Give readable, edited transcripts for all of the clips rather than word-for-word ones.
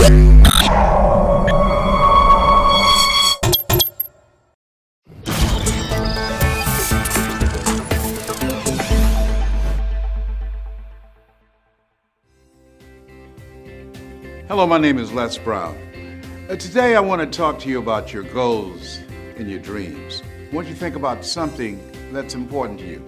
Hello, my name is Les Brown. Today I want to talk to you about your goals and your dreams. I want you to think about something that's important to you.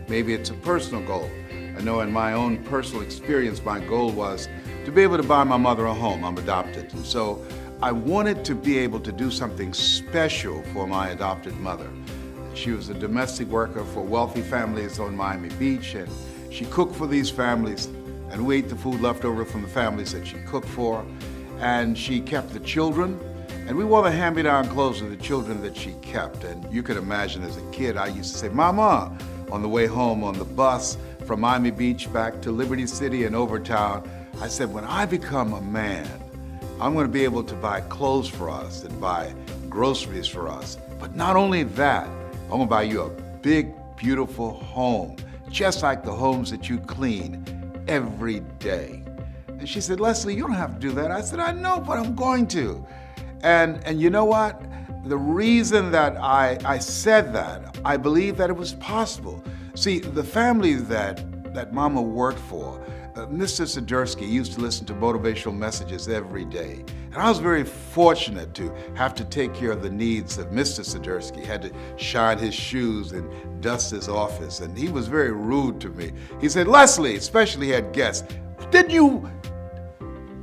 Maybe it's a personal goal. I know in my own personal experience, my goal was to be able to buy my mother a home. I'm adopted. And so I wanted to be able to do something special for my adopted mother. She was a domestic worker for wealthy families on Miami Beach, and she cooked for these families. And we ate the food left over from the families that she cooked for. And she kept the children. And we wore the hand-me-down clothes of the children that she kept. And you could imagine as a kid, I used to say, Mama, on the way home on the bus from Miami Beach back to Liberty City and Overtown, I said, when I become a man, I'm going to be able to buy clothes for us and buy groceries for us. But not only that, I'm going to buy you a big, beautiful home, just like the homes that you clean every day. And she said, Leslie, you don't have to do that. I said, I know, but I'm going to. And you know what? The reason that I said that, I believe that it was possible. See, the family that Mama worked for, Mr. Sidursky used to listen to motivational messages every day. And I was very fortunate to have to take care of the needs of Mr. Sidursky. Had to shine his shoes and dust his office. And he was very rude to me. He said, Leslie, especially he had guests, did you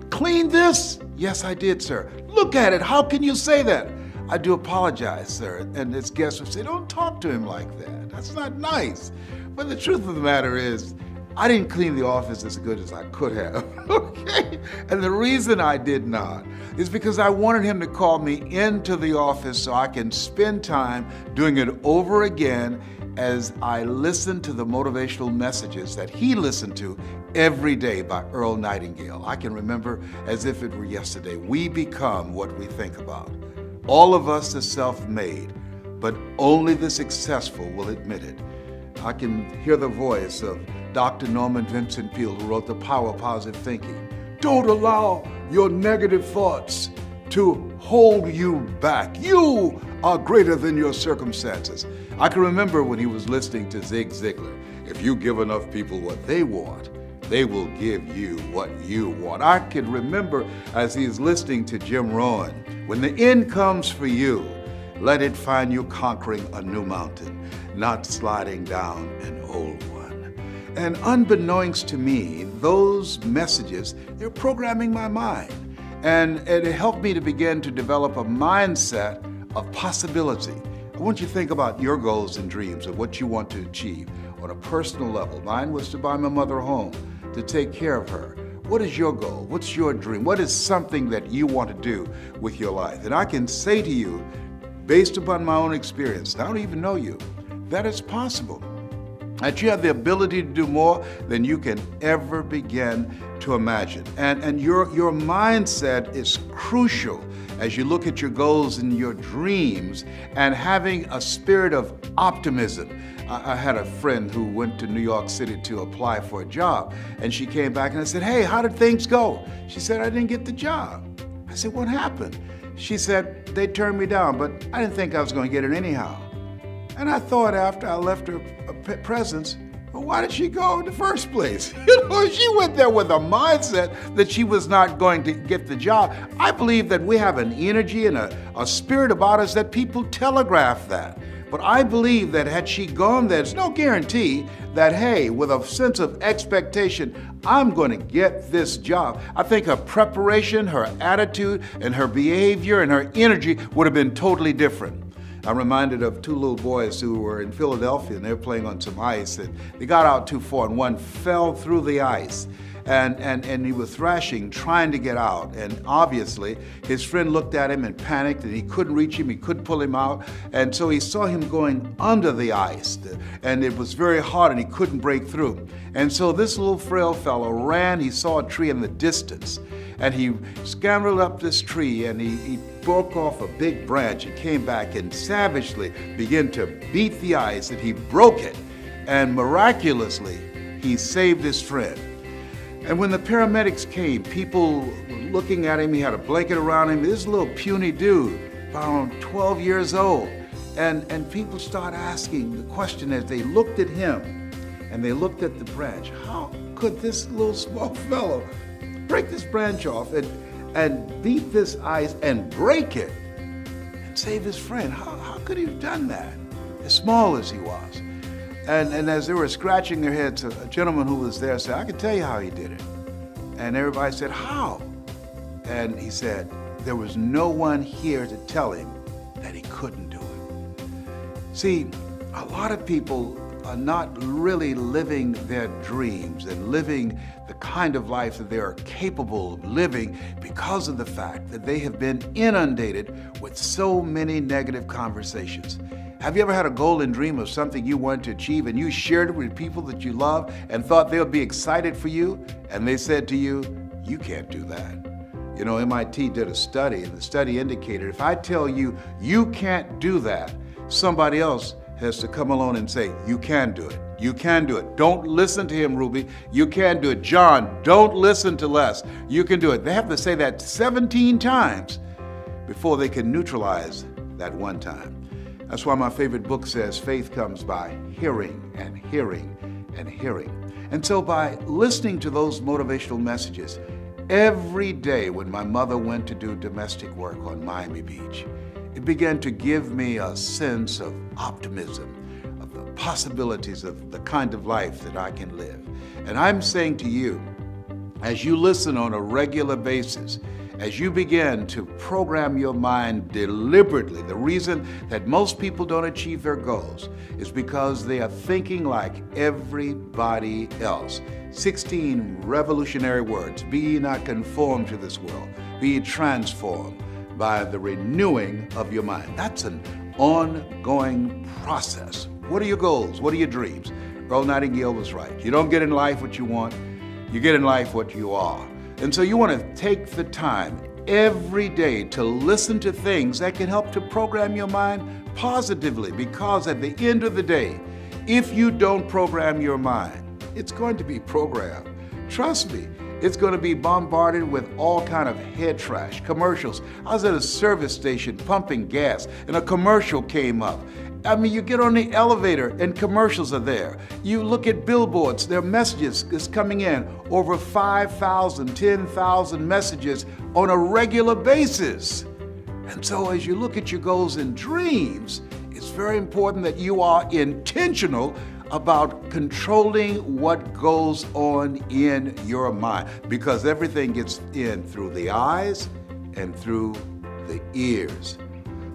clean this? Yes, I did, sir. Look at it. How can you say that? I do apologize, sir. And his guests would say, don't talk to him like that. That's not nice. But the truth of the matter is, I didn't clean the office as good as I could have, okay? And the reason I did not is because I wanted him to call me into the office so I can spend time doing it over again as I listened to the motivational messages that he listened to every day by Earl Nightingale. I can remember as if it were yesterday. We become what we think about. All of us are self-made, but only the successful will admit it. I can hear the voice of Dr. Norman Vincent Peale, who wrote The Power of Positive Thinking. Don't allow your negative thoughts to hold you back. You are greater than your circumstances. I can remember when he was listening to Zig Ziglar. If you give enough people what they want, they will give you what you want. I can remember as he was listening to Jim Rohn, when the end comes for you, let it find you conquering a new mountain, not sliding down an old one. And unbeknownst to me, those messages, they're programming my mind. And it helped me to begin to develop a mindset of possibility. I want you to think about your goals and dreams of what you want to achieve on a personal level. Mine was to buy my mother a home, to take care of her. What is your goal? What's your dream? What is something that you want to do with your life? And I can say to you, based upon my own experience, I don't even know you, that it's possible. That you have the ability to do more than you can ever begin to imagine. And your mindset is crucial as you look at your goals and your dreams and having a spirit of optimism. I had a friend who went to New York City to apply for a job, and she came back and I said, hey, how did things go? She said, I didn't get the job. I said, what happened? She said, they turned me down, but I didn't think I was going to get it anyhow. And I thought after I left her presence, well, why did she go in the first place? You know, she went there with a mindset that she was not going to get the job. I believe that we have an energy and a spirit about us that people telegraph that. But I believe that had she gone there, there's no guarantee that, hey, with a sense of expectation, I'm going to get this job. I think her preparation, her attitude, and her behavior and her energy would have been totally different. I'm reminded of two little boys who were in Philadelphia and they were playing on some ice and they got out too far and one fell through the ice and he was thrashing, trying to get out. And obviously his friend looked at him and panicked and he couldn't reach him, he couldn't pull him out. And so he saw him going under the ice and it was very hard and he couldn't break through. And so this little frail fellow ran, he saw a tree in the distance and he scrambled up this tree and he broke off a big branch and came back and savagely began to beat the ice and he broke it. And miraculously, he saved his friend. And when the paramedics came, people were looking at him. He had a blanket around him. This little puny dude, around 12 years old. And people start asking the question as they looked at him and they looked at the branch. How could this little small fellow break this branch off and beat this ice and break it and save his friend? How could he have done that, as small as he was? And as they were scratching their heads, a gentleman who was there said, I can tell you how he did it. And everybody said, how? And he said, there was no one here to tell him that he couldn't do it. See, a lot of people are not really living their dreams and living the kind of life that they are capable of living because of the fact that they have been inundated with so many negative conversations. Have you ever had a goal and dream of something you wanted to achieve and you shared it with people that you love and thought they would be excited for you, and they said to you, you can't do that? You know, MIT did a study, and the study indicated if I tell you, you can't do that, somebody else has to come along and say, you can do it. You can do it. Don't listen to him, Ruby. You can do it. John, don't listen to Les. You can do it. They have to say that 17 times before they can neutralize that one time. That's why my favorite book says faith comes by hearing and hearing and hearing. And so by listening to those motivational messages, every day when my mother went to do domestic work on Miami Beach, it began to give me a sense of optimism, of the possibilities of the kind of life that I can live. And I'm saying to you, as you listen on a regular basis, as you begin to program your mind deliberately, the reason that most people don't achieve their goals is because they are thinking like everybody else. 16 revolutionary words. Be ye not conformed to this world. Be ye transformed by the renewing of your mind. That's an ongoing process. What are your goals? What are your dreams? Earl Nightingale was right. You don't get in life what you want. You get in life what you are. And so you want to take the time every day to listen to things that can help to program your mind positively, because at the end of the day, if you don't program your mind, it's going to be programmed. Trust me, it's going to be bombarded with all kind of head trash, commercials. I was at a service station pumping gas and a commercial came up. I mean, you get on the elevator and commercials are there. You look at billboards, their messages is coming in, over 5,000, 10,000 messages on a regular basis. And so as you look at your goals and dreams, it's very important that you are intentional about controlling what goes on in your mind, because everything gets in through the eyes and through the ears.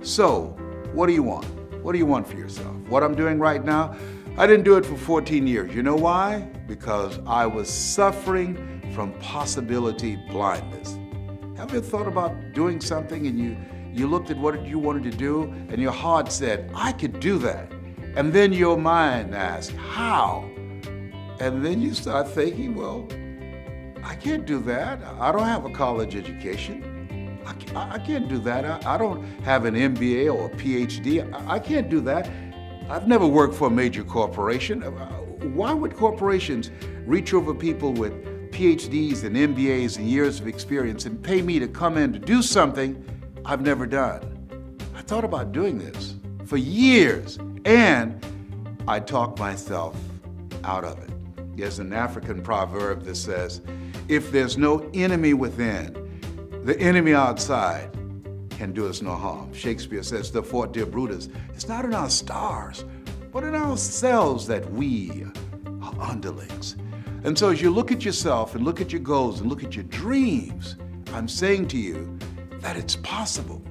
So, what do you want? What do you want for yourself? What I'm doing right now, I didn't do it for 14 years. You know why? Because I was suffering from possibility blindness. Have you thought about doing something and you looked at what you wanted to do and your heart said, I could do that. And then your mind asked, how? And then you start thinking, well, I can't do that. I don't have a college education. I can't do that. I don't have an MBA or a PhD. I can't do that. I've never worked for a major corporation. Why would corporations reach over people with PhDs and MBAs and years of experience and pay me to come in to do something I've never done? I thought about doing this for years, and I talked myself out of it. There's an African proverb that says, if there's no enemy within, the enemy outside can do us no harm. Shakespeare says, therefore, dear Brutus, it's not in our stars, but in ourselves that we are underlings. And so as you look at yourself and look at your goals and look at your dreams, I'm saying to you that it's possible.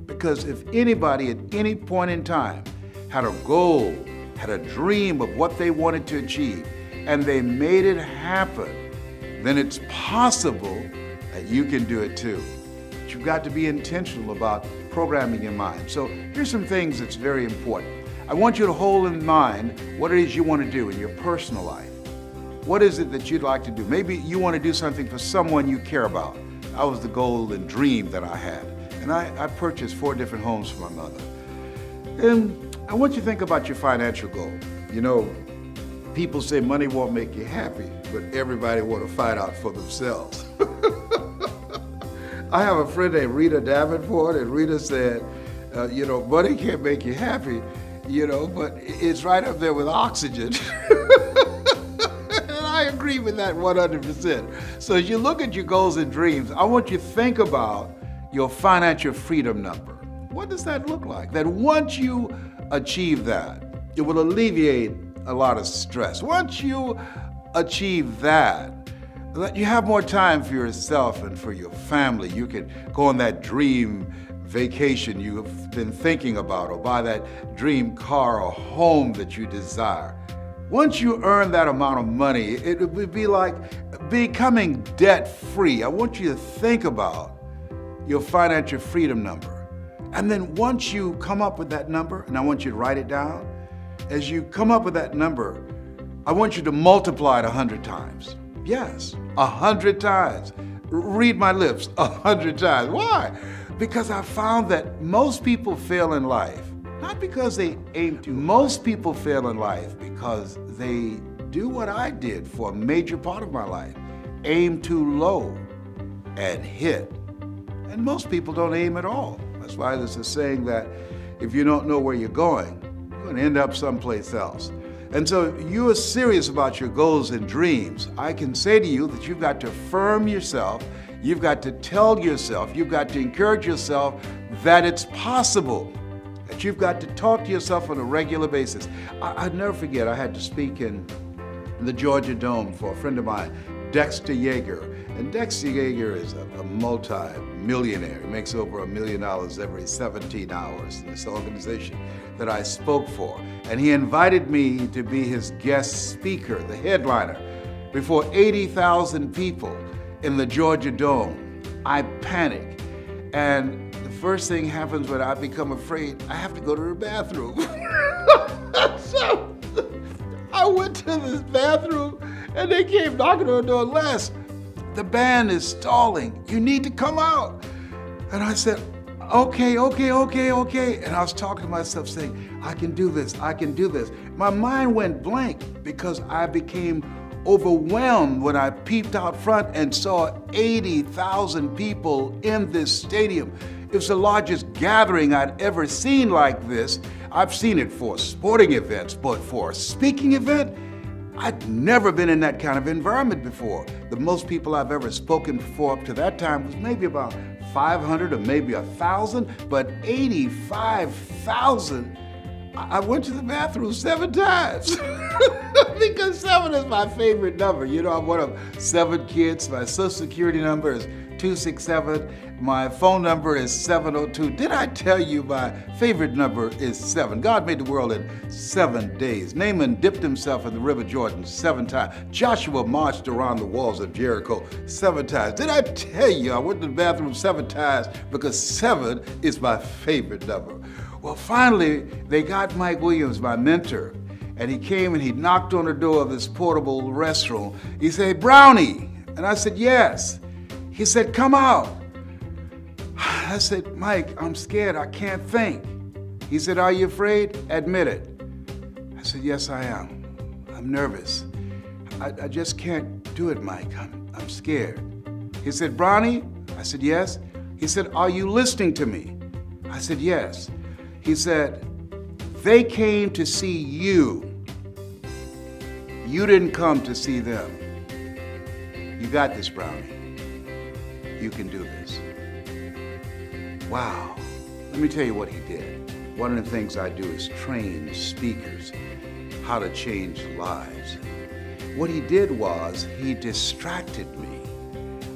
Because if anybody at any point in time had a goal, had a dream of what they wanted to achieve, and they made it happen, then it's possible that you can do it too. But you've got to be intentional about programming your mind. So here's some things that's very important. I want you to hold in mind what it is you want to do in your personal life. What is it that you'd like to do? Maybe you want to do something for someone you care about. That was the goal and dream that I had. And I purchased 4 different homes for my mother. And I want you to think about your financial goal. You know, people say money won't make you happy. but everybody want to fight out for themselves. I have a friend named Rita Davenport, and Rita said, money can't make you happy, but it's right up there with oxygen. And I agree with that 100%. So as you look at your goals and dreams, I want you to think about your financial freedom number. What does that look like? That once you achieve that, it will alleviate a lot of stress. Once you achieve that, you have more time for yourself and for your family. You can go on that dream vacation you've been thinking about, or buy that dream car or home that you desire. Once you earn that amount of money, it would be like becoming debt-free. I want you to think about your financial freedom number. And then once you come up with that number, and I want you to write it down, as you come up with that number, I want you to multiply it 100 times. Yes, 100 times. Read my lips, 100 times. Why? Because I found that most people fail in life, not because they aim to. Most people fail in life because they do what I did for a major part of my life. Aim too low and hit. And most people don't aim at all. That's why there's a saying that if you don't know where you're going to end up someplace else. And so you are serious about your goals and dreams. I can say to you that you've got to affirm yourself, you've got to tell yourself, you've got to encourage yourself that it's possible, that you've got to talk to yourself on a regular basis. I'd never forget, I had to speak in the Georgia Dome for a friend of mine, Dexter Yeager. And Dexter Yeager is a multi-millionaire. He makes over $1 million every 17 hours in this organization that I spoke for. And he invited me to be his guest speaker, the headliner, before 80,000 people in the Georgia Dome. I panic. And the first thing happens when I become afraid, I have to go to the bathroom. So I went to this bathroom and they came knocking on the door. Les, the band is stalling. You need to come out. And I said, okay. And I was talking to myself saying, I can do this. My mind went blank because I became overwhelmed when I peeped out front and saw 80,000 people in this stadium. It was the largest gathering I'd ever seen like this. I've seen it for sporting events, but for a speaking event, I'd never been in that kind of environment before. The most people I've ever spoken for up to that time was maybe about 500 or maybe 1,000, but 85,000. I went to the bathroom 7 times because 7 is my favorite number. I'm one of 7 kids. My social security number is 267. My phone number is 702. Did I tell you my favorite number is 7? God made the world in 7 days. Naaman dipped himself in the river Jordan 7 times. Joshua marched around the walls of Jericho 7 times. Did I tell you I went to the bathroom 7 times because 7 is my favorite number? Well, finally, they got Mike Williams, my mentor, and he came and he knocked on the door of this portable restroom. He said, Brownie. And I said, yes. He said, come out. I said, Mike, I'm scared. I can't think. He said, are you afraid? Admit it. I said, yes, I am. I'm nervous. I just can't do it, Mike. I'm scared. He said, Brownie? I said, yes. He said, are you listening to me? I said, yes. He said, they came to see you. You didn't come to see them. You got this, Brownie. You can do this. Wow. Let me tell you what he did. One of the things I do is train speakers how to change lives. What he did was he distracted me.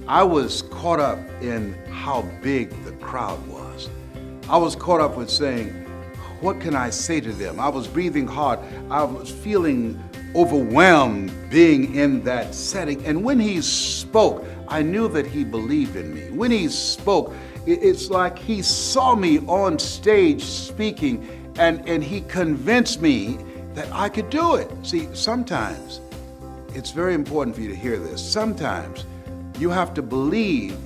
I was caught up in how big the crowd was. I was caught up with saying, what can I say to them? I was breathing hard. I was feeling overwhelmed being in that setting. And when he spoke, I knew that he believed in me. When he spoke, it's like he saw me on stage speaking and he convinced me that I could do it. See, sometimes it's very important for you to hear this. Sometimes you have to believe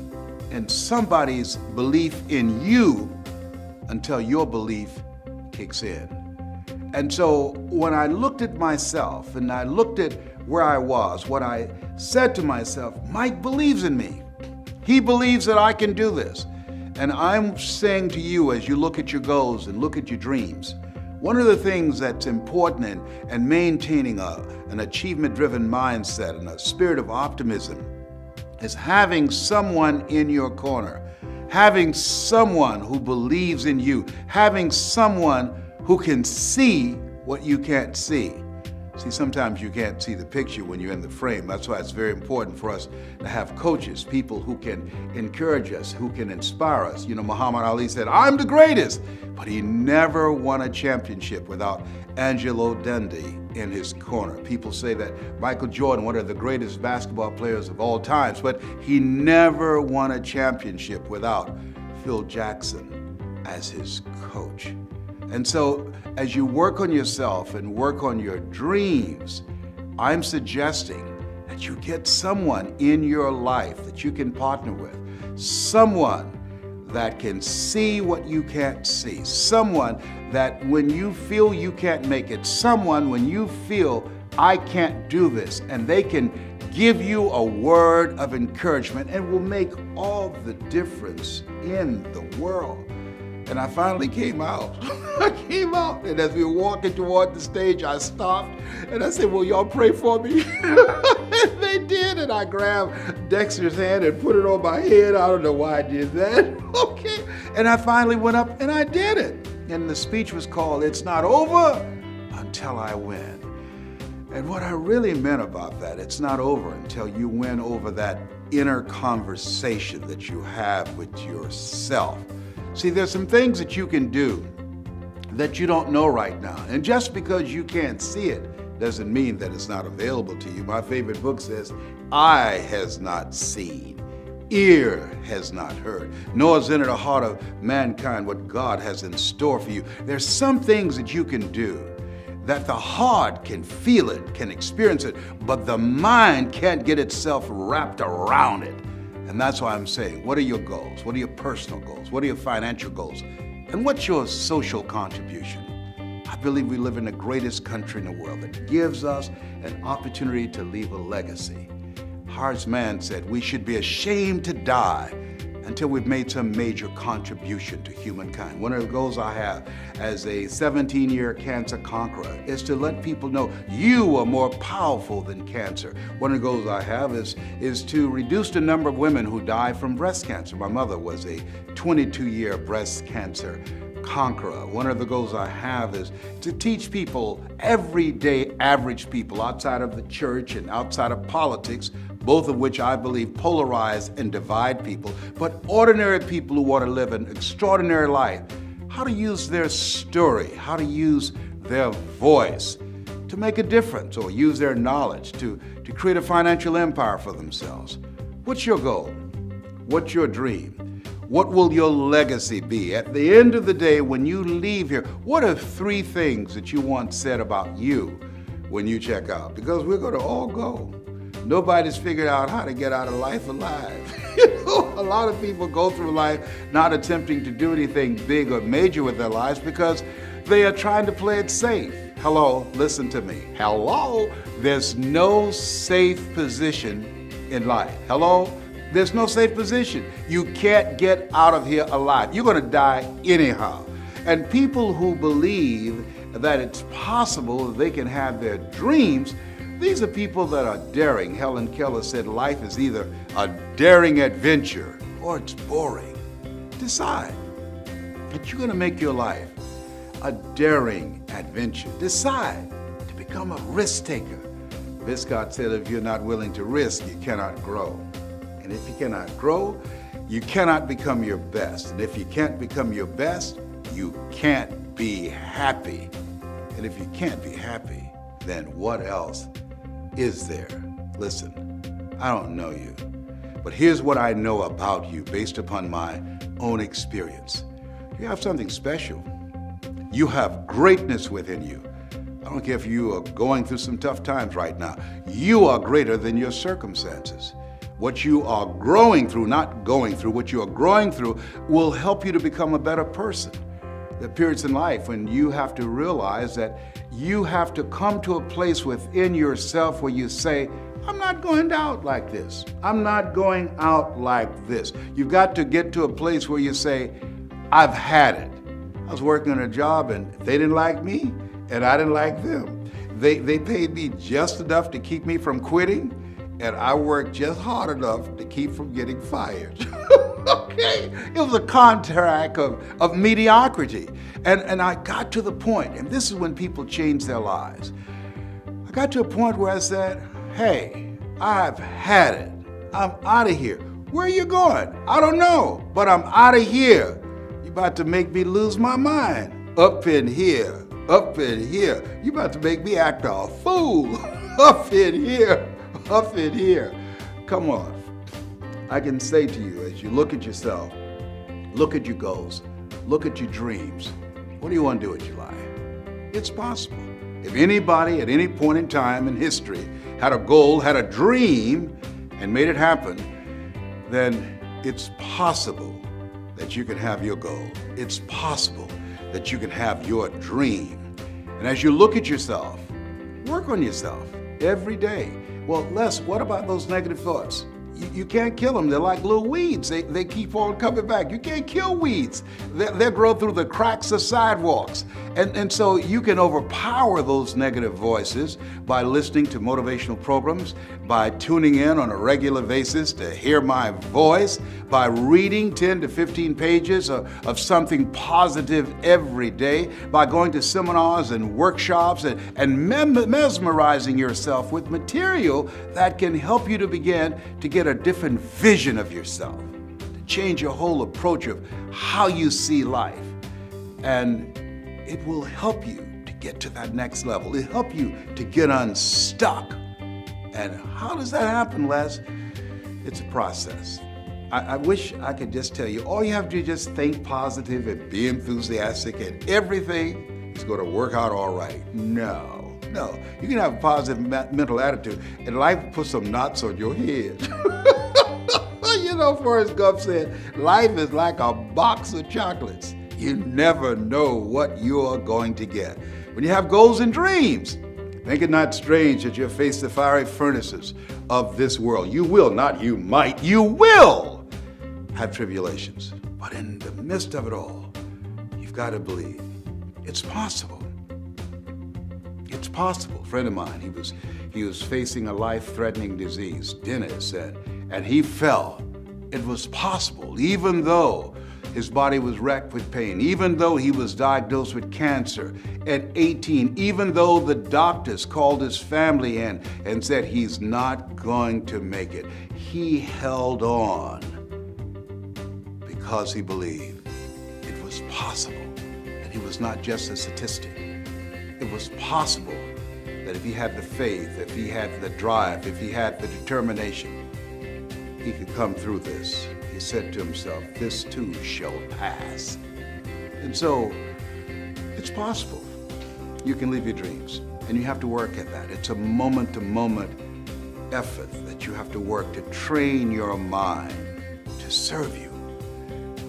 in somebody's belief in you until your belief kicks in. And so when I looked at myself and I looked at where I was, what I said to myself, Mike believes in me. He believes that I can do this. And I'm saying to you, as you look at your goals and look at your dreams, one of the things that's important in maintaining an achievement-driven mindset and a spirit of optimism is having someone in your corner, having someone who believes in you, having someone who can see what you can't see. See, sometimes you can't see the picture when you're in the frame. That's why it's very important for us to have coaches, people who can encourage us, who can inspire us. You know, Muhammad Ali said, "I'm the greatest," but he never won a championship without Angelo Dundee in his corner. People say that Michael Jordan, one of the greatest basketball players of all times, but he never won a championship without Phil Jackson as his coach. And so, as you work on yourself and work on your dreams, I'm suggesting that you get someone in your life that you can partner with, someone that can see what you can't see, someone that when you feel you can't make it, someone when you feel I can't do this, and they can give you a word of encouragement and will make all the difference in the world. And I finally came out. I came out, and as we were walking toward the stage, I stopped, and I said, "Will y'all pray for me?" And they did, and I grabbed Dexter's hand and put it on my head. I don't know why I did that. Okay. And I finally went up, and I did it. And the speech was called, "It's Not Over Until I Win." And what I really meant about that, it's not over until you win over that inner conversation that you have with yourself. See, there's some things that you can do that you don't know right now. And just because you can't see it doesn't mean that it's not available to you. My favorite book says, "Eye has not seen, ear has not heard, nor has entered the heart of mankind what God has in store for you." There's some things that you can do that the heart can feel it, can experience it, but the mind can't get itself wrapped around it. And that's why I'm saying, what are your goals? What are your personal goals? What are your financial goals? And what's your social contribution? I believe we live in the greatest country in the world that gives us an opportunity to leave a legacy. Hart's man said we should be ashamed to die until we've made some major contribution to humankind. One of the goals I have as a 17-year cancer conqueror is to let people know you are more powerful than cancer. One of the goals I have is to reduce the number of women who die from breast cancer. My mother was a 22-year breast cancer conqueror. One of the goals I have is to teach people, everyday average people outside of the church and outside of politics, both of which I believe polarize and divide people, but ordinary people who want to live an extraordinary life, how to use their story, how to use their voice to make a difference, or use their knowledge to create a financial empire for themselves. What's your goal? What's your dream? What will your legacy be? At the end of the day, when you leave here, what are 3 things that you want said about you when you check out? Because we're going to all go. Nobody's figured out how to get out of life alive. You know, a lot of people go through life not attempting to do anything big or major with their lives because they are trying to play it safe. Hello, listen to me. Hello, there's no safe position in life. Hello, there's no safe position. You can't get out of here alive. You're going to die anyhow. And people who believe that it's possible that they can have their dreams, these are people that are daring. Helen Keller said life is either a daring adventure or it's boring. Decide that you're going to make your life a daring adventure. Decide to become a risk taker. Viscott said if you're not willing to risk, you cannot grow. And if you cannot grow, you cannot become your best. And if you can't become your best, you can't be happy. And if you can't be happy, then what else is there? Listen, I don't know you, but here's what I know about you based upon my own experience. You have something special. You have greatness within you. I don't care if you are going through some tough times right now. You are greater than your circumstances. What you are growing through, not going through, what you are growing through will help you to become a better person. the periods in life when you have to realize that you have to come to a place within yourself where you say, I'm not going out like this. I'm not going out like this. You've got to get to a place where you say, I've had it. I was working on a job and they didn't like me and I didn't like them. They paid me just enough to keep me from quitting, and I worked just hard enough to keep from getting fired. Okay? It was a contract of mediocrity. And I got to the point, and this is when people change their lives. I got to a point where I said, hey, I've had it. I'm out of here. Where are you going? I don't know, but I'm out of here. You're about to make me lose my mind. Up in here. Up in here. You're about to make me act a fool. Up in here. Up in here. Come on. I can say to you, as you look at yourself, look at your goals, look at your dreams, what do you want to do with your life? It's possible. If anybody at any point in time in history had a goal, had a dream, and made it happen, then it's possible that you can have your goal. It's possible that you can have your dream. And as you look at yourself, work on yourself every day. Well, Les, what about those negative thoughts? You can't kill them. They're like little weeds. They keep on coming back. You can't kill weeds. They grow through the cracks of sidewalks. And so you can overpower those negative voices by listening to motivational programs, by tuning in on a regular basis to hear my voice, by reading 10 to 15 pages of something positive every day, by going to seminars and workshops and mesmerizing yourself with material that can help you to begin to get a different vision of yourself, to change your whole approach of how you see life. And it will help you to get to that next level. It'll help you to get unstuck. And how does that happen, Les? It's a process. I wish I could just tell you, all you have to do is just think positive and be enthusiastic and everything is going to work out all right. No. You can have a positive mental attitude and life will put some knots on your head. You know, Forrest Gump said, life is like a box of chocolates. You never know what you're going to get. When you have goals and dreams, think it not strange that you'll face the fiery furnaces of this world. You will, not you might, you will have tribulations. But in the midst of it all, you've got to believe it's possible. It's possible. A friend of mine, he was facing a life-threatening disease, Dennis, and he felt it was possible, even though his body was racked with pain, even though he was diagnosed with cancer at 18, even though the doctors called his family in and said he's not going to make it. He held on because he believed it was possible, and he was not just a statistic. It was possible that if he had the faith, if he had the drive, if he had the determination, he could come through this. He said to himself, this too shall pass. And so, it's possible. You can live your dreams, and you have to work at that. It's a moment-to-moment effort that you have to work to train your mind to serve you.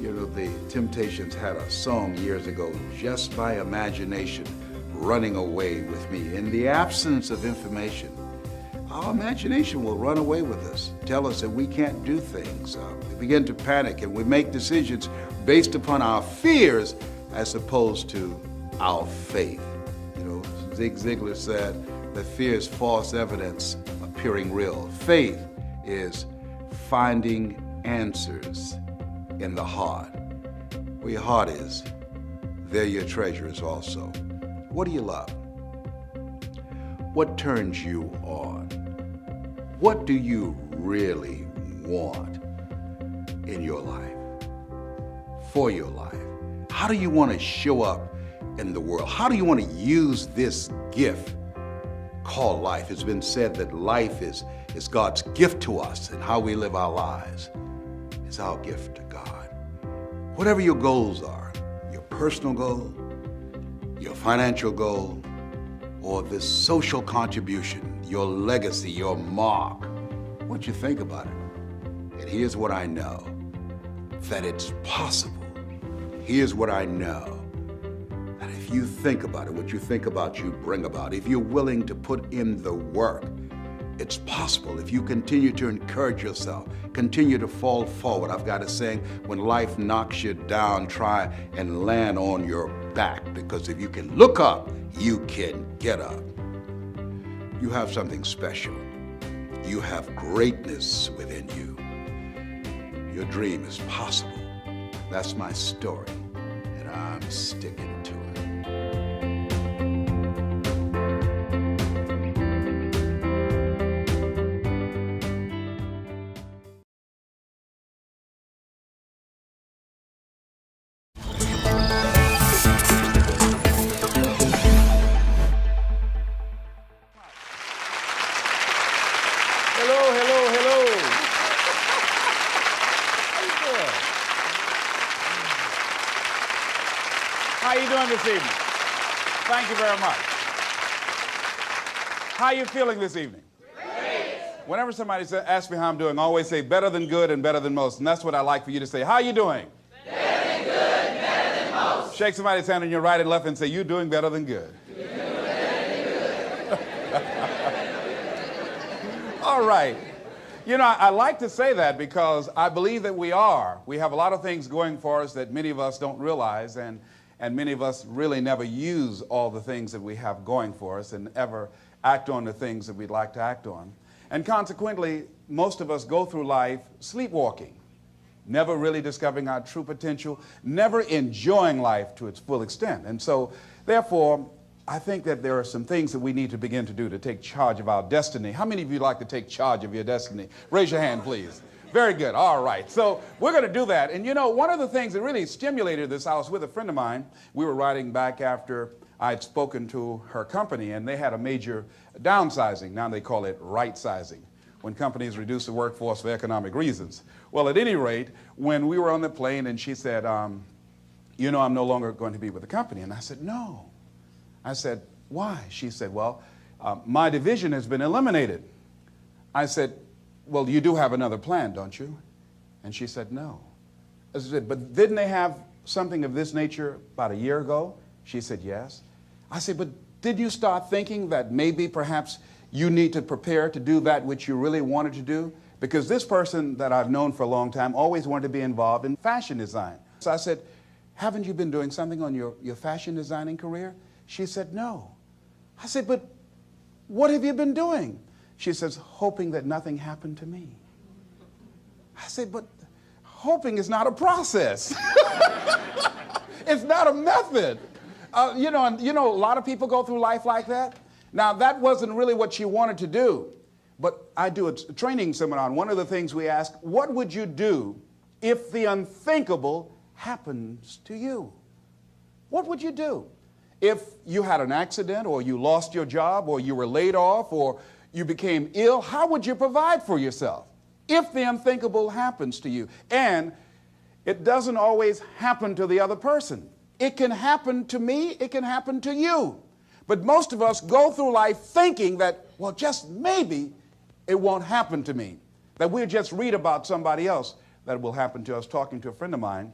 You know, the Temptations had a song years ago, Just by Imagination, running away with me. In the absence of information, our imagination will run away with us, tell us that we can't do things. We begin to panic and we make decisions based upon our fears as opposed to our faith. You know, Zig Ziglar said that fear is false evidence appearing real. Faith is finding answers in the heart. Where your heart is, there your treasure is also. What do you love? What turns you on? What do you really want in your life, for your life? How do you want to show up in the world? How do you want to use this gift called life? It's been said that life is God's gift to us, and how we live our lives is our gift to God. Whatever your goals are, your personal goal, your financial goal, or this social contribution, your legacy, your mark, what you think about it. And here's what I know, that it's possible. Here's what I know, if you think about it, what you think about, you bring about. If you're willing to put in the work, it's possible. If you continue to encourage yourself, continue to fall forward. I've got a saying, when life knocks you down, try and land on your back, because if you can look up, you can get up. You have something special. You have greatness within you. Your dream is possible. That's my story, and I'm sticking to it. How you doing this evening? Thank you very much. How are you feeling this evening? Great. Whenever somebody asks me how I'm doing, I always say better than good and better than most. And that's what I like for you to say. How are you doing? Better than good, better than most. Shake somebody's hand on your right and left and say, you're doing better than good. You're doing better than good. All right. You know, I like to say that because I believe that we are. We have a lot of things going for us that many of us don't realize, and many of us really never use all the things that we have going for us and ever act on the things that we'd like to act on. And consequently, most of us go through life sleepwalking, never really discovering our true potential, never enjoying life to its full extent. And so, therefore, I think that there are some things that we need to begin to do to take charge of our destiny. How many of you like to take charge of your destiny? Raise your hand, please. Very good. All right. So we're going to do that. And you know, one of the things that really stimulated this, I was with a friend of mine. We were riding back after I'd spoken to her company, and they had a major downsizing. Now they call it right-sizing, when companies reduce the workforce for economic reasons. Well, at any rate, when we were on the plane and she said, you know, I'm no longer going to be with the company. And I said, no. I said, why? She said, well, my division has been eliminated. I said, well, you do have another plan, don't you? And she said, no. I said, but didn't they have something of this nature about a year ago? She said, yes. I said, but did you start thinking that maybe perhaps you need to prepare to do that which you really wanted to do? Because this person that I've known for a long time always wanted to be involved in fashion design. So I said, haven't you been doing something on your fashion designing career? She said, no. I said, but what have you been doing? She says, hoping that nothing happened to me. I said, but hoping is not a process. It's not a method. You know, a lot of people go through life like that. Now, that wasn't really what she wanted to do. But I do a training seminar, and one of the things we ask, what would you do if the unthinkable happens to you? What would you do? If you had an accident, or you lost your job, or you were laid off, or you became ill, how would you provide for yourself if the unthinkable happens to you? And it doesn't always happen to the other person. It can happen to me, it can happen to you. But most of us go through life thinking that, well, just maybe it won't happen to me. That we'll just read about somebody else that it will happen to us. Talking to a friend of mine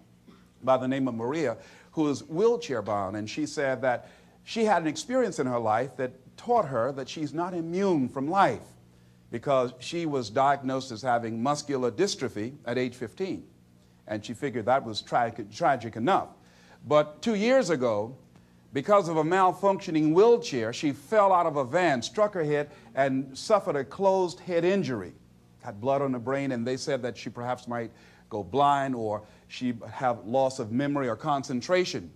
by the name of Maria, who is wheelchair bound, and she said that she had an experience in her life that taught her that she's not immune from life, because she was diagnosed as having muscular dystrophy at age 15, and she figured that was tragic enough. But 2 years ago, because of a malfunctioning wheelchair, she fell out of a van, struck her head, and suffered a closed head injury. Had blood on the brain, and they said that she perhaps might go blind, or she have loss of memory or concentration.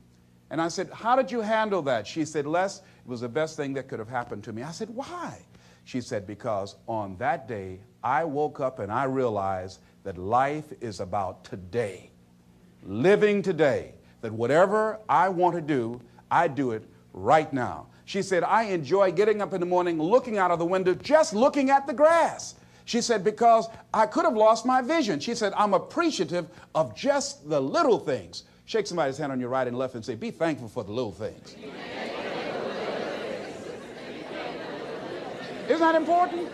And I said, how did you handle that? She said, Les, it was the best thing that could have happened to me. I said, why? She said, because on that day, I woke up and I realized that life is about today. Living today. That whatever I want to do, I do it right now. She said, I enjoy getting up in the morning, looking out of the window, just looking at the grass. She said, because I could have lost my vision. She said, I'm appreciative of just the little things. Shake somebody's hand on your right and left and say, be thankful for the little things. Isn't that important?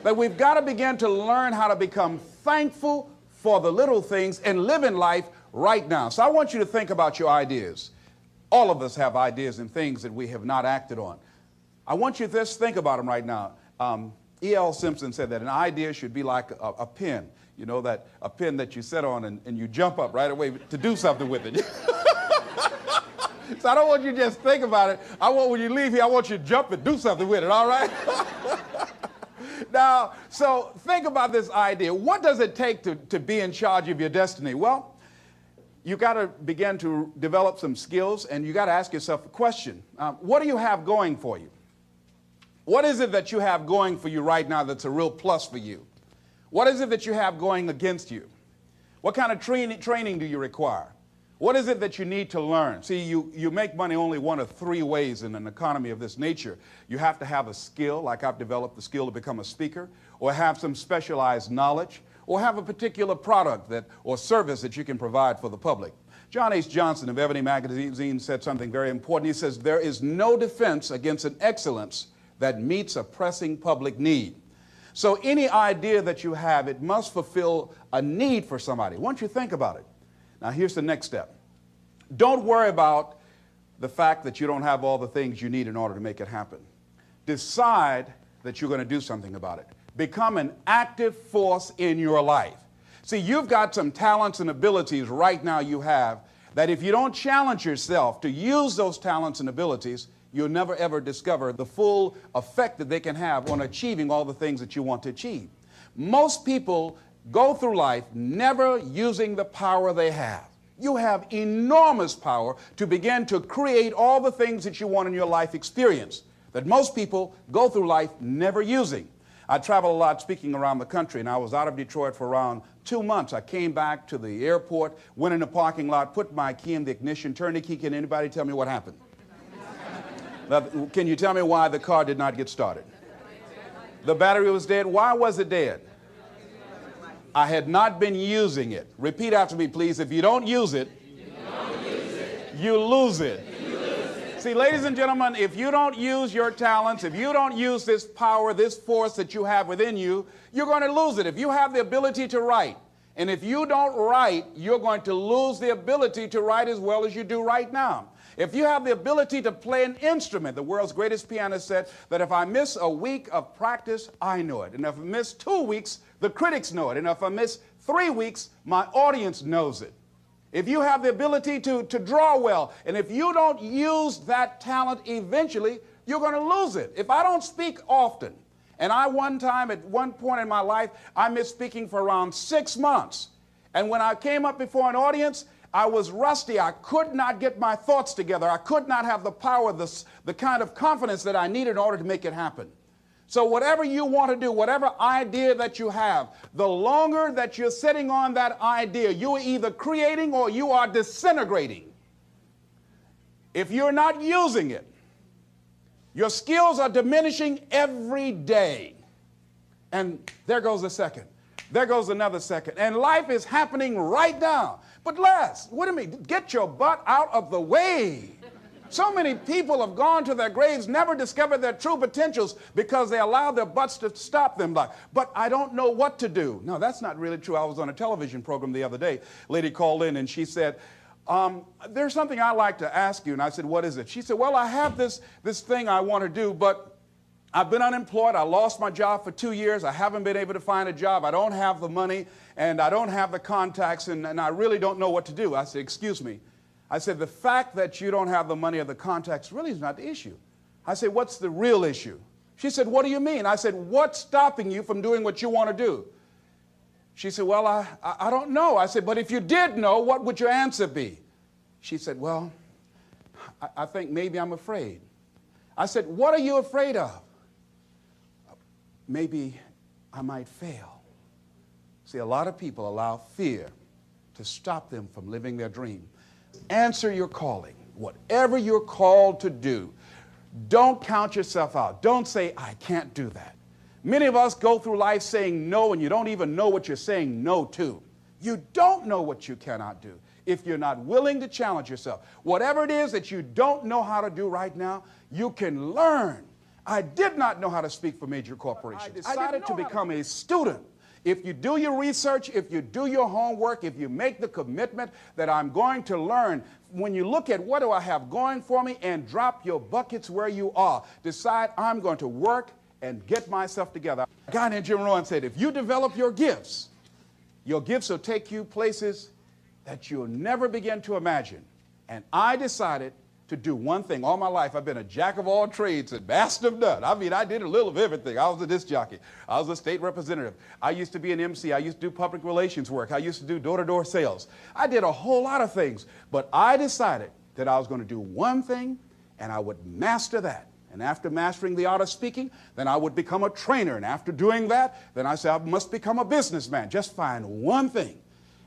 That we've got to begin to learn how to become thankful for the little things and live in life right now. So I want you to think about your ideas. All of us have ideas and things that we have not acted on. I want you to just think about them right now. E.L. Simpson said that an idea should be like a pen. You know, that a pen that you sit on and you jump up right away to do something with it. So I don't want you to just think about it. I want, when you leave here, I want you to jump and do something with it, all right? Now, so think about this idea. What does it take to be in charge of your destiny? Well, you got to begin to develop some skills, and you got to ask yourself a question. What do you have going for you? What is it that you have going for you right now that's a real plus for you? What is it that you have going against you? What kind of training do you require? What is it that you need to learn? See, you make money only one of three ways in an economy of this nature. You have to have a skill, like I've developed the skill to become a speaker, or have some specialized knowledge, or have a particular product or service that you can provide for the public. John H. Johnson of Ebony Magazine said something very important. He says, there is no defense against an excellence that meets a pressing public need. So any idea that you have, it must fulfill a need for somebody. Once you think about it. Now here's the next step. Don't worry about the fact that you don't have all the things you need in order to make it happen. Decide that you're going to do something about it. Become an active force in your life. See, you've got some talents and abilities right now you have that if you don't challenge yourself to use those talents and abilities, you'll never ever discover the full effect that they can have on achieving all the things that you want to achieve. Most people go through life never using the power they have. You have enormous power to begin to create all the things that you want in your life experience that most people go through life never using. I travel a lot speaking around the country, and I was out of Detroit for around 2 months. I came back to the airport, went in the parking lot, put my key in the ignition, turned the key. Can anybody tell me what happened? Now, can you tell me why the car did not get started? The battery was dead. Why was it dead? I had not been using it. Repeat after me, please. If you don't use it, you lose it. See, ladies and gentlemen, if you don't use your talents, if you don't use this power, this force that you have within you, you're going to lose it. If you have the ability to write, and if you don't write, you're going to lose the ability to write as well as you do right now. If you have the ability to play an instrument, the world's greatest pianist said that if I miss a week of practice, I know it. And if I miss 2 weeks, the critics know it. And if I miss 3 weeks, my audience knows it. If you have the ability to draw well, and if you don't use that talent eventually, you're going to lose it. If I don't speak often, and at one point in my life, I missed speaking for around 6 months. And when I came up before an audience, I was rusty. I could not get my thoughts together. I could not have the power, the kind of confidence that I needed in order to make it happen. So whatever you want to do, whatever idea that you have, the longer that you're sitting on that idea, you are either creating or you are disintegrating. If you're not using it, your skills are diminishing every day. And there goes a second. There goes another second. And life is happening right now. But Les, what do you mean? Get your butt out of the way. So many people have gone to their graves, never discovered their true potentials because they allowed their butts to stop them. Like, but I don't know what to do. No, that's not really true. I was on a television program the other day. A lady called in and she said, there's something I'd like to ask you. And I said, what is it? She said, well, I have this thing I want to do, but I've been unemployed. I lost my job for 2 years. I haven't been able to find a job. I don't have the money and I don't have the contacts and I really don't know what to do. I said, excuse me. I said, the fact that you don't have the money or the contacts really is not the issue. I said, what's the real issue? She said, what do you mean? I said, what's stopping you from doing what you want to do? She said, well, I don't know. I said, but if you did know, what would your answer be? She said, well, I think maybe I'm afraid. I said, what are you afraid of? Maybe I might fail. See, a lot of people allow fear to stop them from living their dream. Answer your calling. Whatever you're called to do, don't count yourself out. Don't say, I can't do that. Many of us go through life saying no, and you don't even know what you're saying no to. You don't know what you cannot do if you're not willing to challenge yourself. Whatever it is that you don't know how to do right now, you can learn. I did not know how to speak for major corporations. I decided to become a student If you do your research, if you do your homework, if you make the commitment that I'm going to learn, when you look at what do I have going for me and drop your buckets where you are, decide I'm going to work and get myself together. A guy named Jim Rohn said, if you develop your gifts will take you places that you'll never begin to imagine. And I decided to do one thing. All my life, I've been a jack of all trades and master of none. I mean, I did a little of everything. I was a disc jockey. I was a state representative. I used to be an MC. I used to do public relations work. I used to do door-to-door sales. I did a whole lot of things. But I decided that I was going to do one thing, and I would master that. And after mastering the art of speaking, then I would become a trainer. And after doing that, then I said, I must become a businessman. Just find one thing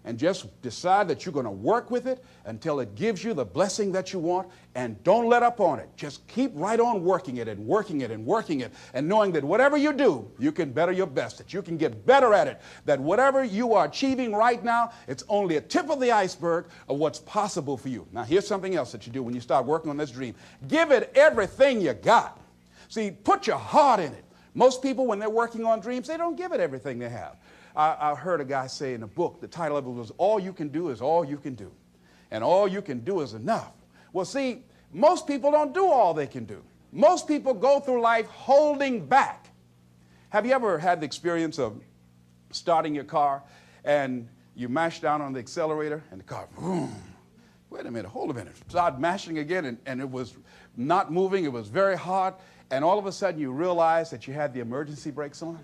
and just decide that you're going to work with it until it gives you the blessing that you want, and don't let up on it. Just keep right on working it and working it and working it, and knowing that whatever you do, you can better your best, that you can get better at it, that whatever you are achieving right now, it's only a tip of the iceberg of what's possible for you. Now, here's something else that you do when you start working on this dream. Give it everything you got. See, put your heart in it. Most people, when they're working on dreams, they don't give it everything they have. I heard a guy say in a book, the title of it was, All You Can Do Is All You Can Do. And all you can do is enough. Well, see, most people don't do all they can do. Most people go through life holding back. Have you ever had the experience of starting your car and you mash down on the accelerator and the car, boom, wait a minute, hold a minute. Start mashing again, and it was not moving. It was very hard. And all of a sudden you realize that you had the emergency brakes on.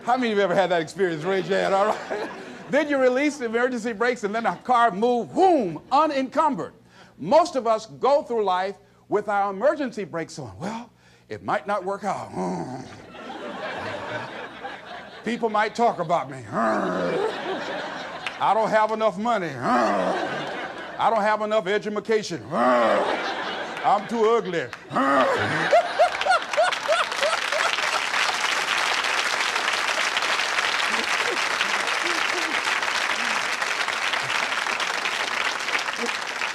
How many of you ever had that experience? Raise your hand, all right? Then you release the emergency brakes, and then the car moves, boom, unencumbered. Most of us go through life with our emergency brakes on. Well, it might not work out. People might talk about me. I don't have enough money. I don't have enough education. I'm too ugly.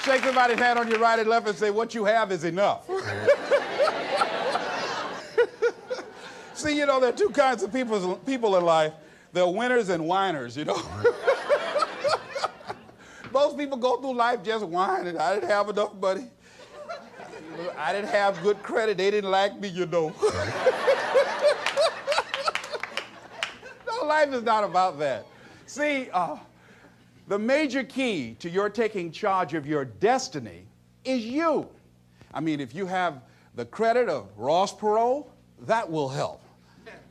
Shake somebody's hand on your right and left and say, what you have is enough. See, you know, there are two kinds of people in life. There are winners and whiners, you know. Most people go through life just whining. I didn't have enough money. I didn't have good credit. They didn't like me, you know. No, life is not about that. See, the major key to your taking charge of your destiny is you. I mean, if you have the credit of Ross Perot, that will help.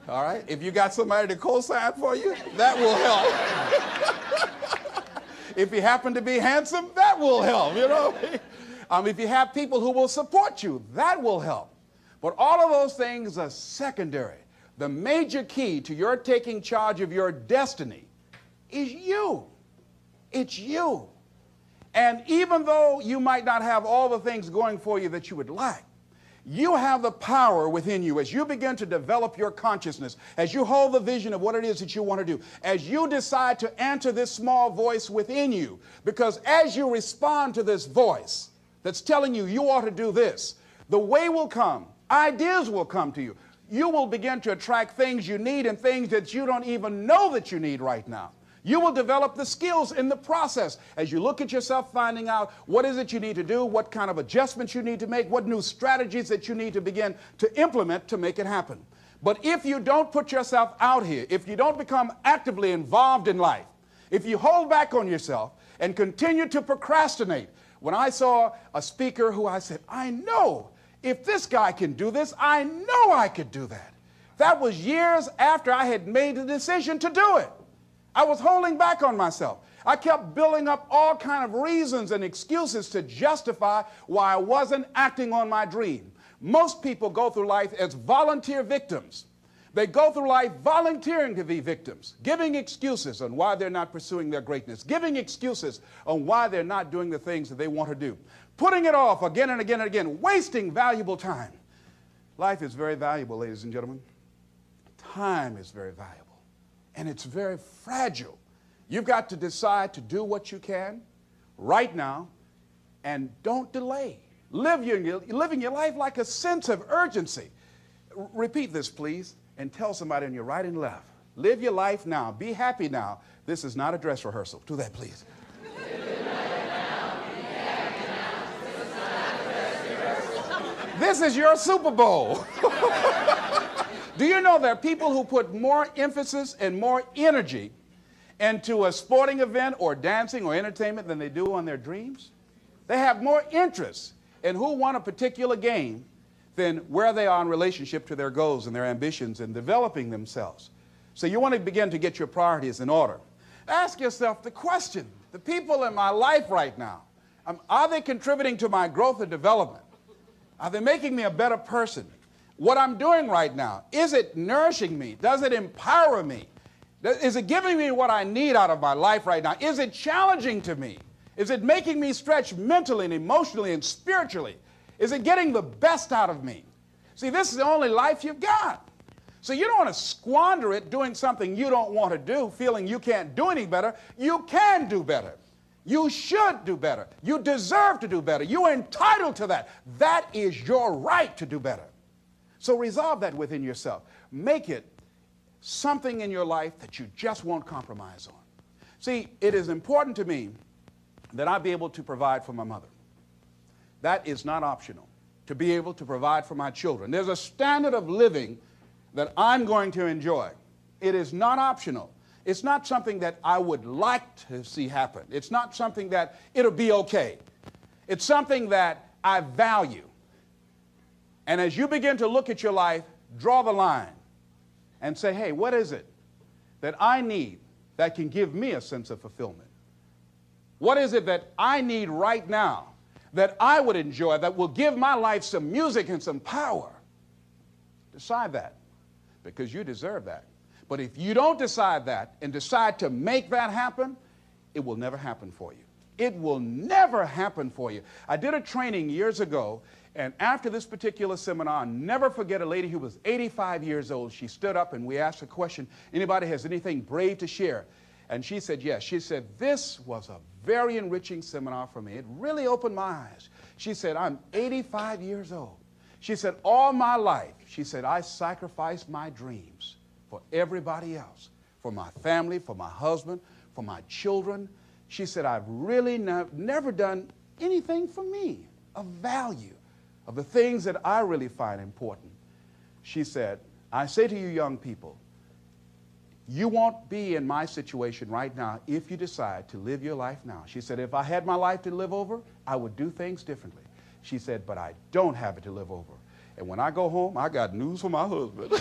All right? If you got somebody to co-sign for you, that will help. If you happen to be handsome, that will help, you know? If you have people who will support you, that will help. But all of those things are secondary. The major key to your taking charge of your destiny is you. It's you. And even though you might not have all the things going for you that you would like, you have the power within you as you begin to develop your consciousness, as you hold the vision of what it is that you want to do, as you decide to answer this small voice within you. Because as you respond to this voice that's telling you you ought to do this, the way will come, ideas will come to you. You will begin to attract things you need and things that you don't even know that you need right now. You will develop the skills in the process as you look at yourself, finding out what is it you need to do, what kind of adjustments you need to make, what new strategies that you need to begin to implement to make it happen. But if you don't put yourself out here, if you don't become actively involved in life, if you hold back on yourself and continue to procrastinate, when I saw a speaker who I said, I know if this guy can do this, I know I could do that. That was years after I had made the decision to do it. I was holding back on myself. I kept building up all kind of reasons and excuses to justify why I wasn't acting on my dream. Most people go through life as volunteer victims. They go through life volunteering to be victims, giving excuses on why they're not pursuing their greatness, giving excuses on why they're not doing the things that they want to do, putting it off again and again and again, wasting valuable time. Life is very valuable, ladies and gentlemen. Time is very valuable. And it's very fragile. You've got to decide to do what you can right now and don't delay. Living your life like a sense of urgency. Repeat this, please, and tell somebody on your right and left. Live your life now. Be happy now. This is not a dress rehearsal. Do that, please. This is your Super Bowl. Do you know there are people who put more emphasis and more energy into a sporting event or dancing or entertainment than they do on their dreams? They have more interest in who won a particular game than where they are in relationship to their goals and their ambitions and developing themselves. So you want to begin to get your priorities in order. Ask yourself the question, the people in my life right now, are they contributing to my growth and development? Are they making me a better person? What I'm doing right now, is it nourishing me? Does it empower me? Is it giving me what I need out of my life right now? Is it challenging to me? Is it making me stretch mentally and emotionally and spiritually? Is it getting the best out of me? See, this is the only life you've got. So you don't want to squander it doing something you don't want to do, feeling you can't do any better. You can do better. You should do better. You deserve to do better. You're entitled to that. That is your right to do better. So resolve that within yourself. Make it something in your life that you just won't compromise on. See, it is important to me that I be able to provide for my mother. That is not optional, to be able to provide for my children. There's a standard of living that I'm going to enjoy. It is not optional. It's not something that I would like to see happen. It's not something that it'll be okay. It's something that I value. And as you begin to look at your life, draw the line and say, hey, what is it that I need that can give me a sense of fulfillment? What is it that I need right now that I would enjoy, that will give my life some music and some power? Decide that, because you deserve that. But if you don't decide that and decide to make that happen, it will never happen for you. It will never happen for you. I did a training years ago, and after this particular seminar, I'll never forget a lady who was 85 years old. She stood up and we asked a question, anybody has anything brave to share? And she said yes. She said, this was a very enriching seminar for me. It really opened my eyes. She said, I'm 85 years old. She said, all my life, she said, I sacrificed my dreams for everybody else, for my family, for my husband, for my children. She said, I've really never done anything for me of value, of the things that I really find important. She said, I say to you young people, you won't be in my situation right now if you decide to live your life now. She said, if I had my life to live over, I would do things differently. She said, but I don't have it to live over. And when I go home, I got news for my husband.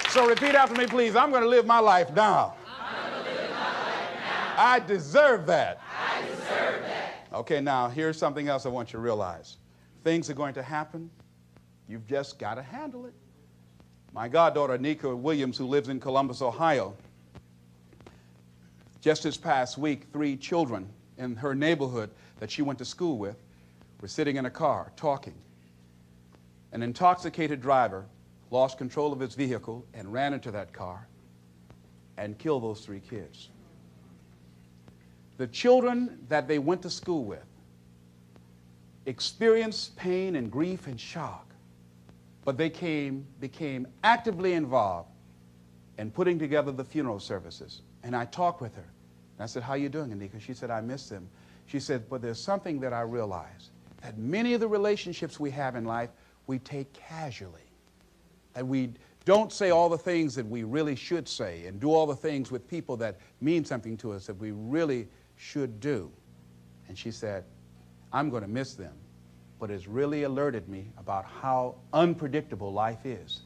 So repeat after me, please. I'm going to live my life now. I'm going to live my life now. I deserve that. I deserve that. Okay, now here's something else I want you to realize. Things are going to happen. You've just got to handle it. My goddaughter, Nika Williams, who lives in Columbus, Ohio, just this past week, 3 children in her neighborhood that she went to school with were sitting in a car talking. An intoxicated driver lost control of his vehicle and ran into that car and killed those 3 kids. The children that they went to school with experienced pain and grief and shock, but they became actively involved in putting together the funeral services. And I talked with her. And I said, how you doing, Anika? She said, I miss them. She said, but there's something that I realized, that many of the relationships we have in life, we take casually. That we don't say all the things that we really should say and do all the things with people that mean something to us that we really should do. And she said, I'm going to miss them, but it's really alerted me about how unpredictable life is.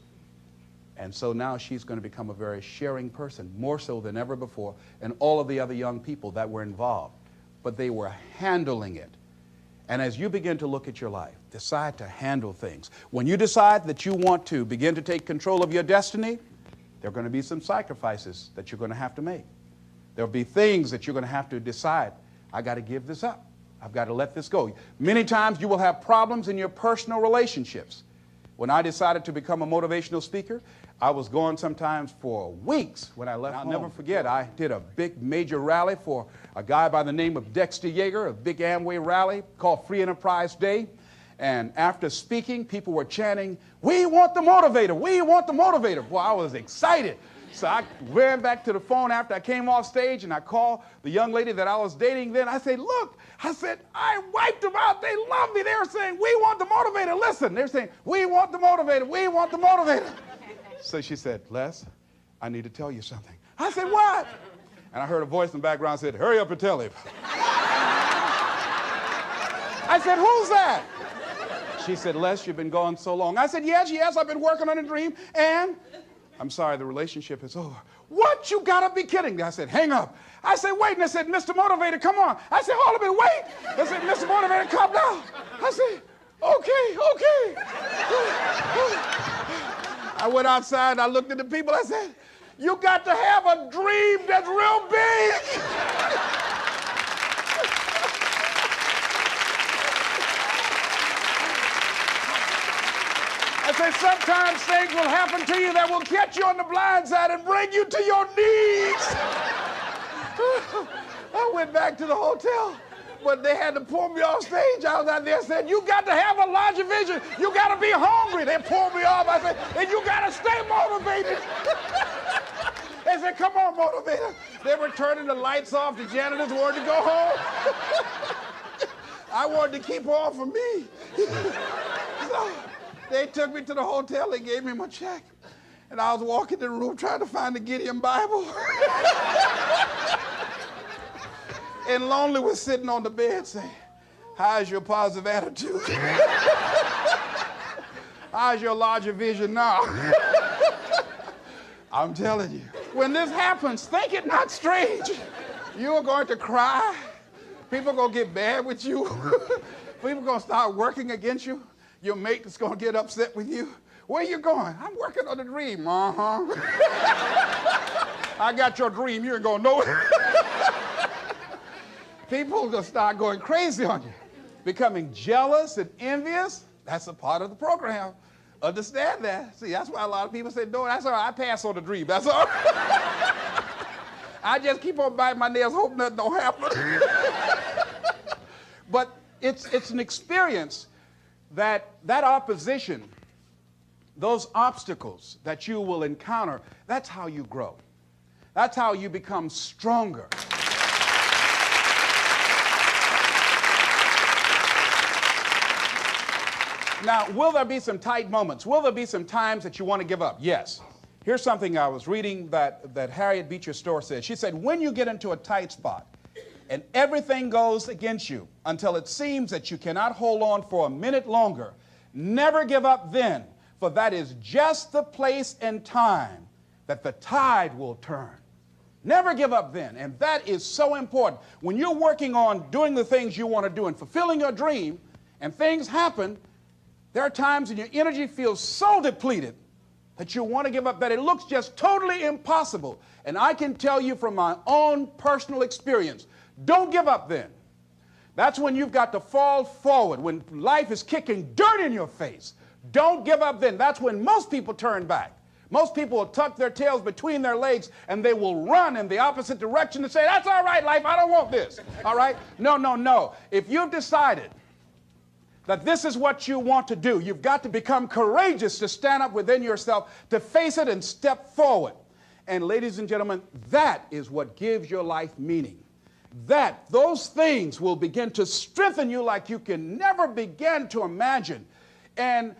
And so now she's going to become a very sharing person, more so than ever before, and all of the other young people that were involved. But they were handling it. And as you begin to look at your life, decide to handle things. When you decide that you want to begin to take control of your destiny, there are going to be some sacrifices that you're going to have to make. There will be things that you're going to have to decide, I got to give this up. I've got to let this go. Many times you will have problems in your personal relationships. When I decided to become a motivational speaker, I was gone sometimes for weeks when I left home. I'll never forget, I did a big major rally for a guy by the name of Dexter Yeager, a big Amway rally called Free Enterprise Day. And after speaking, people were chanting, "We want the motivator, we want the motivator." Boy, I was excited. So I ran back to the phone after I came off stage and I called the young lady that I was dating then. I said, "Look," I said, "I wiped them out. They love me." They were saying, "We want the motivator." Listen, they're saying, "We want the motivator, we want the motivator." So she said, "Les, I need to tell you something." I said, "What?" And I heard a voice in the background said, "Hurry up and tell him." I said, "Who's that?" She said, "Les, you've been gone so long." I said, yes, I've been working on a dream, and I'm sorry, the relationship is over." "What? You gotta be kidding me." I said, "Hang up." I said, "Wait," and I said, "Mr. Motivator, come on." I said, "Hold a minute, wait." I said, "Mr. Motivator, come now." I said, okay. I went outside, I looked at the people, I said, "You got to have a dream that's real big." I said, "Sometimes things will happen to you that will catch you on the blind side and bring you to your knees." I went back to the hotel, but they had to pull me off stage. I was out there saying, "You got to have a larger vision. You got to be hungry." They pulled me off. I said, "And you got to stay motivated." They said, "Come on, motivator." They were turning the lights off. The janitors wanted to go home. I wanted to keep on for me. So they took me to the hotel. They gave me my check. And I was walking in the room trying to find the Gideon Bible. And Lonely was sitting on the bed saying, "How's your positive attitude? How's your larger vision now?" I'm telling you, when this happens, think it not strange. You're going to cry. People are going to get mad with you. People are going to start working against you. Your mate is going to get upset with you. "Where you going?" "I'm working on a dream." "Uh-huh." "I got your dream. You ain't going to know it." People are going to start going crazy on you. Becoming jealous and envious, that's a part of the program. Understand that. See, that's why a lot of people say, "No, that's all right. I pass on the dream. That's all right." I just keep on biting my nails, hope nothing don't happen. But it's an experience that opposition, those obstacles that you will encounter, that's how you grow. That's how you become stronger. Now, will there be some tight moments? Will there be some times that you want to give up? Yes. Here's something I was reading that Harriet Beecher Stowe said. She said, "When you get into a tight spot and everything goes against you until it seems that you cannot hold on for a minute longer, never give up then, for that is just the place and time that the tide will turn." Never give up then. And that is so important. When you're working on doing the things you want to do and fulfilling your dream, and things happen, there are times when your energy feels so depleted that you want to give up, that it looks just totally impossible. And I can tell you from my own personal experience, don't give up then. That's when you've got to fall forward, when life is kicking dirt in your face. Don't give up then. That's when most people turn back. Most people will tuck their tails between their legs and they will run in the opposite direction and say, "That's all right, life, I don't want this." All right? No. If you've decided that this is what you want to do, you've got to become courageous to stand up within yourself, to face it and step forward. And ladies and gentlemen, that is what gives your life meaning. Those things will begin to strengthen you like you can never begin to imagine. And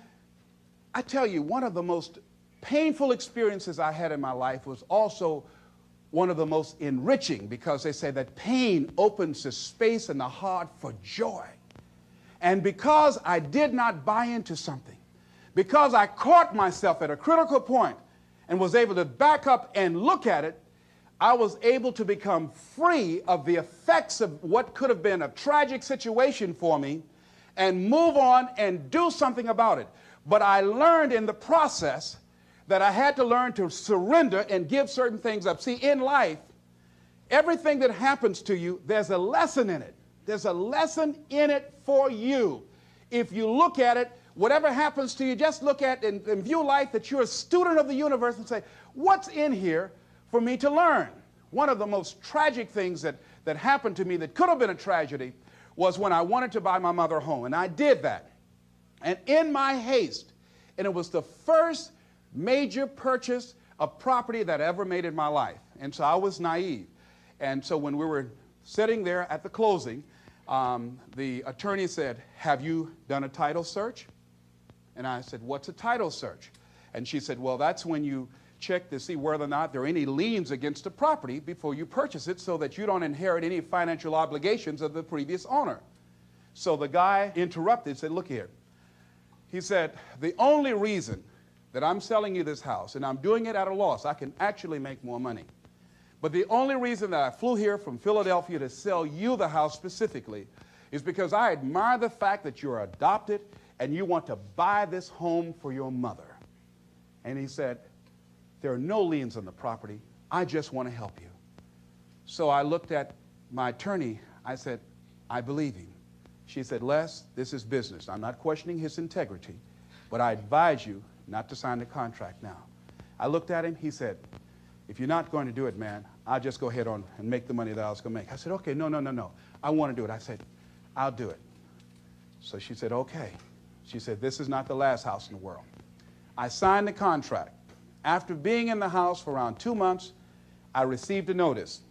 I tell you, one of the most painful experiences I had in my life was also one of the most enriching, because they say that pain opens the space in the heart for joy. And because I did not buy into something, because I caught myself at a critical point and was able to back up and look at it, I was able to become free of the effects of what could have been a tragic situation for me and move on and do something about it. But I learned in the process that I had to learn to surrender and give certain things up. See, in life, everything that happens to you, there's a lesson in it. There's a lesson in it for you if you look at it whatever happens to you, just look at and view life that you're a student of the universe and say, what's in here for me to learn? One of the most tragic things that happened to me that could have been a tragedy was when I wanted to buy my mother a home, and I did that. And in my haste, and it was the first major purchase of property that I ever made in my life, and so I was naive. And so when we were sitting there at the closing, the attorney said, have you done a title search? And I said, what's a title search? And she said, well, that's when you check to see whether or not there are any liens against the property before you purchase it so that you don't inherit any financial obligations of the previous owner. So the guy interrupted, said, look here. He said, the only reason that I'm selling you this house, and I'm doing it at a loss, I can actually make more money. But the only reason that I flew here from Philadelphia to sell you the house specifically is because I admire the fact that you're adopted and you want to buy this home for your mother. And he said, there are no liens on the property. I just want to help you. So I looked at my attorney. I said, I believe him. She said, Les, this is business. I'm not questioning his integrity, but I advise you not to sign the contract now. I looked at him. He said, if you're not going to do it, man, I'll just go ahead on and make the money that I was going to make. I said, okay, no. I want to do it. I said, I'll do it. So she said, okay. She said, this is not the last house in the world. I signed the contract. After being in the house for around 2 months, I received a notice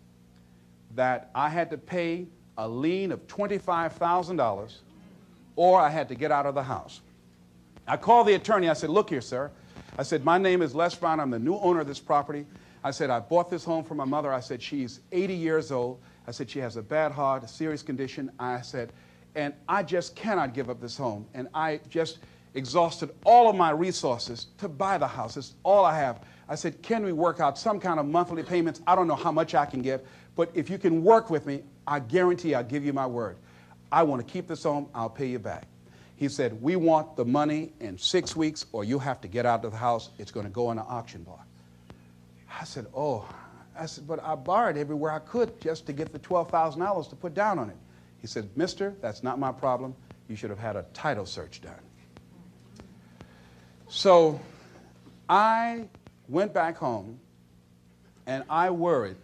that I had to pay a lien of $25,000 or I had to get out of the house. I called the attorney. I said, look here, sir. I said, my name is Les Brown. I'm the new owner of this property. I said, I bought this home for my mother. I said, she's 80 years old. I said, she has a bad heart, a serious condition. I said, and I just cannot give up this home. And I just exhausted all of my resources to buy the house. It's all I have. I said, can we work out some kind of monthly payments? I don't know how much I can get, but if you can work with me, I guarantee I'll give you my word. I want to keep this home. I'll pay you back. He said, we want the money in 6 weeks or you have to get out of the house. It's going to go on an auction block. I said, oh. I said, but I borrowed everywhere I could just to get the $12,000 to put down on it. He said, mister, that's not my problem. You should have had a title search done. So I went back home and I worried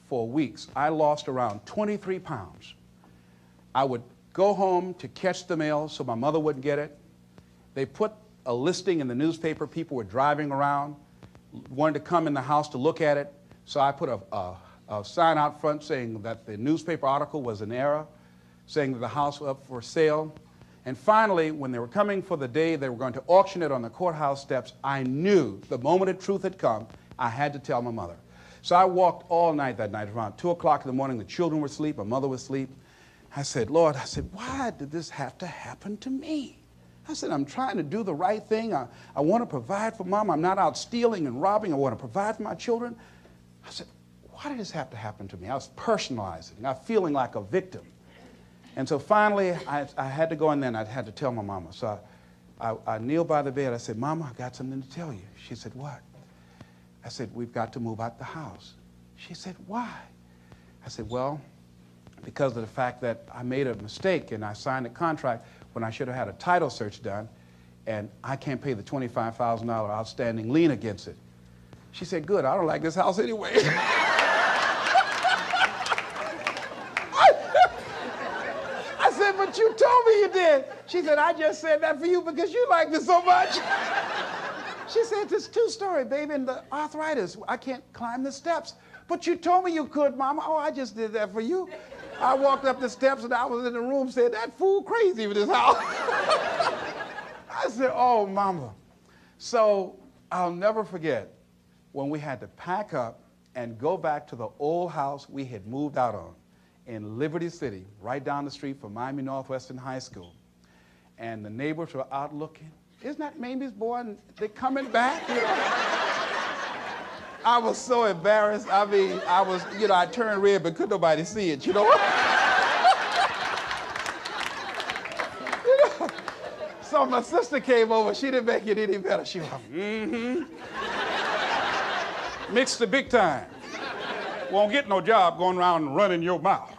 for weeks. I lost around 23 pounds. I would go home to catch the mail so my mother wouldn't get it. They put a listing in the newspaper. People were driving around, wanted to come in the house to look at it. So I put a sign out front saying that the newspaper article was an error, saying that the house was up for sale. And finally, when they were coming for the day they were going to auction it on the courthouse steps, I knew the moment of truth had come, I had to tell my mother. So I walked all night that night. Around 2 o'clock in the morning, the children were asleep, my mother was asleep. I said, Lord, why did this have to happen to me? I said, I'm trying to do the right thing. I want to provide for Mom. I'm not out stealing and robbing. I want to provide for my children. I said, why did this have to happen to me? I was personalizing. I was feeling like a victim. And so finally, I had to go in there and I had to tell my mama. So I kneeled by the bed. I said, Mama, I got something to tell you. She said, what? I said, we've got to move out the house. She said, why? I said, well, because of the fact that I made a mistake and I signed a contract when I should have had a title search done, and I can't pay the $25,000 outstanding lien against it. She said, good, I don't like this house anyway. I said, but you told me you did. She said, I just said that for you because you like me so much. She said, it's 2-story, baby, and the arthritis, I can't climb the steps. But you told me you could, Mama. Oh, I just did that for you. I walked up the steps and I was in the room saying, that fool crazy with this house. I said, oh, Mama. So I'll never forget when we had to pack up and go back to the old house we had moved out on in Liberty City, right down the street from Miami Northwestern High School. And the neighbors were out looking. Isn't that Mamie's boy? And they're coming back. You know? I was so embarrassed. I mean, I turned red, but couldn't nobody see it, you know? So my sister came over. She didn't make it any better. She was like, mixed the big time. Won't get no job going around and running your mouth.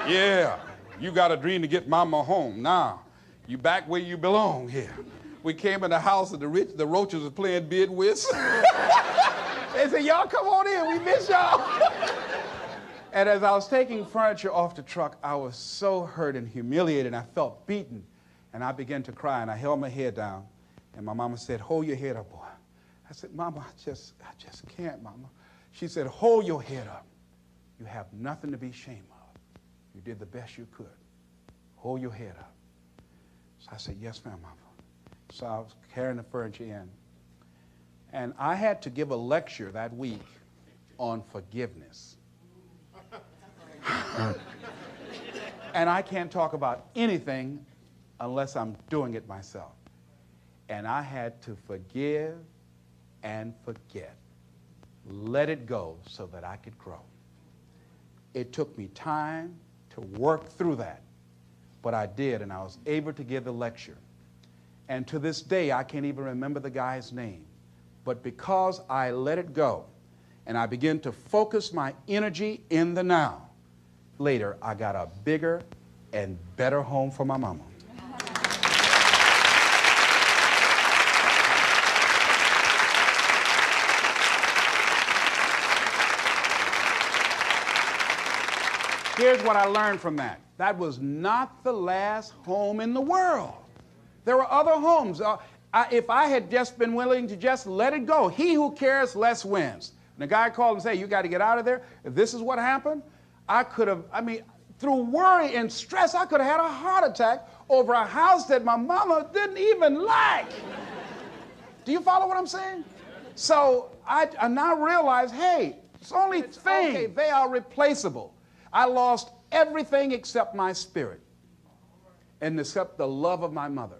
Yeah, you got a dream to get Mama home. Now, You back where you belong here. We came in the house and the roaches were playing bid whist. They said, y'all come on in, we miss y'all. And as I was taking furniture off the truck, I was so hurt and humiliated, and I felt beaten. And I began to cry, and I held my head down. And my mama said, hold your head up, boy. I said, Mama, I just can't, Mama. She said, hold your head up. You have nothing to be ashamed of. You did the best you could. Hold your head up. So I said, yes, ma'am, Mama. So I was carrying the furniture in. And I had to give a lecture that week on forgiveness. And I can't talk about anything unless I'm doing it myself. And I had to forgive and forget. Let it go so that I could grow. It took me time to work through that, but I did, and I was able to give the lecture. And to this day, I can't even remember the guy's name. But because I let it go, and I began to focus my energy in the now, later I got a bigger and better home for my mama. Here's what I learned from that. That was not the last home in the world. There were other homes. If I had just been willing to just let it go, he who cares less wins. And the guy called and said, you got to get out of there. If this is what happened, I could have, through worry and stress, I could have had a heart attack over a house that my mama didn't even like. Do you follow what I'm saying? So I now realize, hey, it's only things. Okay, they are replaceable. I lost everything except my spirit, and except the love of my mother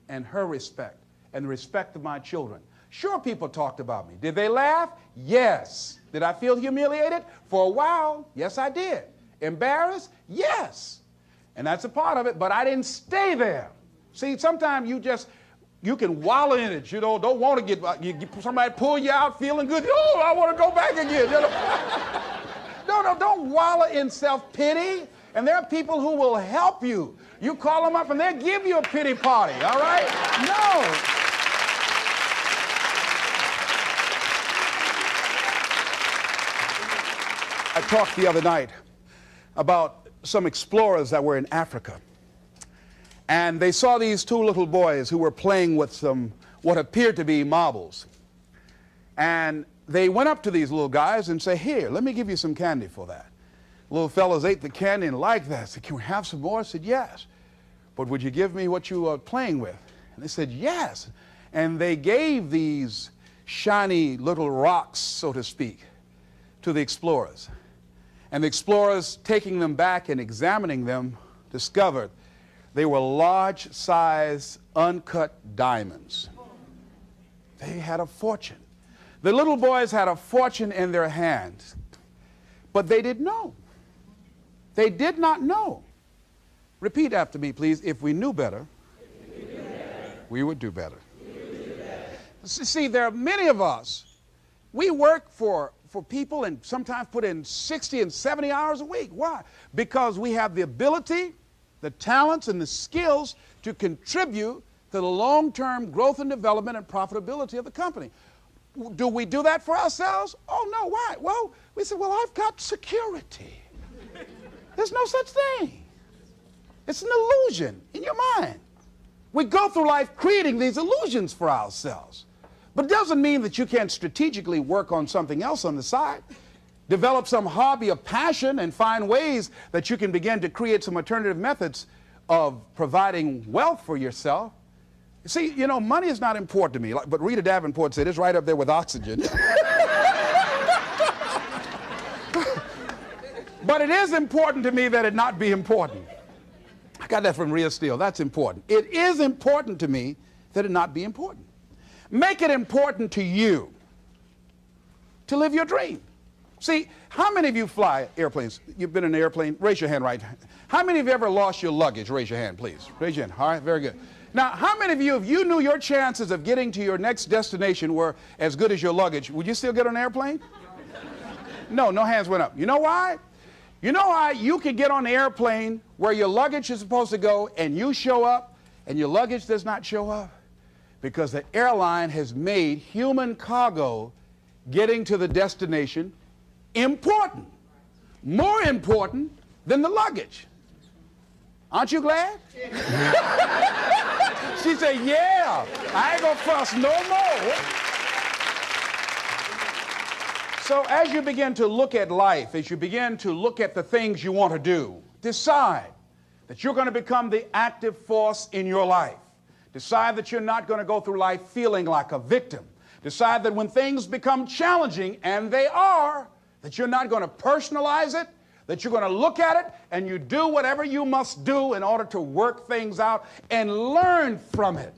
and her respect and the respect of my children. Sure, people talked about me. Did they laugh? Yes. Did I feel humiliated? For a while, yes, I did. Embarrassed? Yes. And that's a part of it, but I didn't stay there. See, sometimes you can wallow in it, don't want to get somebody pull you out feeling good. Oh, I want to go back again. No, don't wallow in self-pity. And there are people who will help you. You call them up and they'll give you a pity party, all right? No. I talked the other night about some explorers that were in Africa. And they saw these two little boys who were playing with some what appeared to be marbles. And they went up to these little guys and said, here, let me give you some candy for that. Little fellas ate the candy and liked that. Said, can we have some more? I said, yes. But would you give me what you were playing with? And they said, yes. And they gave these shiny little rocks, so to speak, to the explorers. And the explorers, taking them back and examining them, discovered they were large-size, uncut diamonds. They had a fortune. The little boys had a fortune in their hands, but they didn't know. They did not know. Repeat after me, please. If we knew better, we would do better. See, there are many of us, we work for people and sometimes put in 60 and 70 hours a week. Why? Because we have the ability, the talents, and the skills to contribute to the long-term growth and development and profitability of the company. Do we do that for ourselves? Oh, no. Why? Well, we say, well, I've got security. There's no such thing. It's an illusion in your mind. We go through life creating these illusions for ourselves. But it doesn't mean that you can't strategically work on something else on the side. Develop some hobby or passion and find ways that you can begin to create some alternative methods of providing wealth for yourself. See, money is not important to me, but Rita Davenport said it's right up there with oxygen. But it is important to me that it not be important. I got that from Rhea Steele. That's important. It is important to me that it not be important. Make it important to you to live your dream. See, how many of you fly airplanes? You've been in an airplane? Raise your hand right. How many of you ever lost your luggage? Raise your hand, please. Raise your hand. All right, very good. Now, how many of you, if you knew your chances of getting to your next destination were as good as your luggage, would you still get on an airplane? No hands went up. You know why? You know why you could get on the airplane where your luggage is supposed to go and you show up and your luggage does not show up? Because the airline has made human cargo getting to the destination important, more important than the luggage. Aren't you glad? She said, yeah, I ain't gonna fuss no more. So as you begin to look at life, as you begin to look at the things you want to do, decide that you're going to become the active force in your life. Decide that you're not going to go through life feeling like a victim. Decide that when things become challenging, and they are, that you're not going to personalize it, that you're going to look at it and you do whatever you must do in order to work things out and learn from it.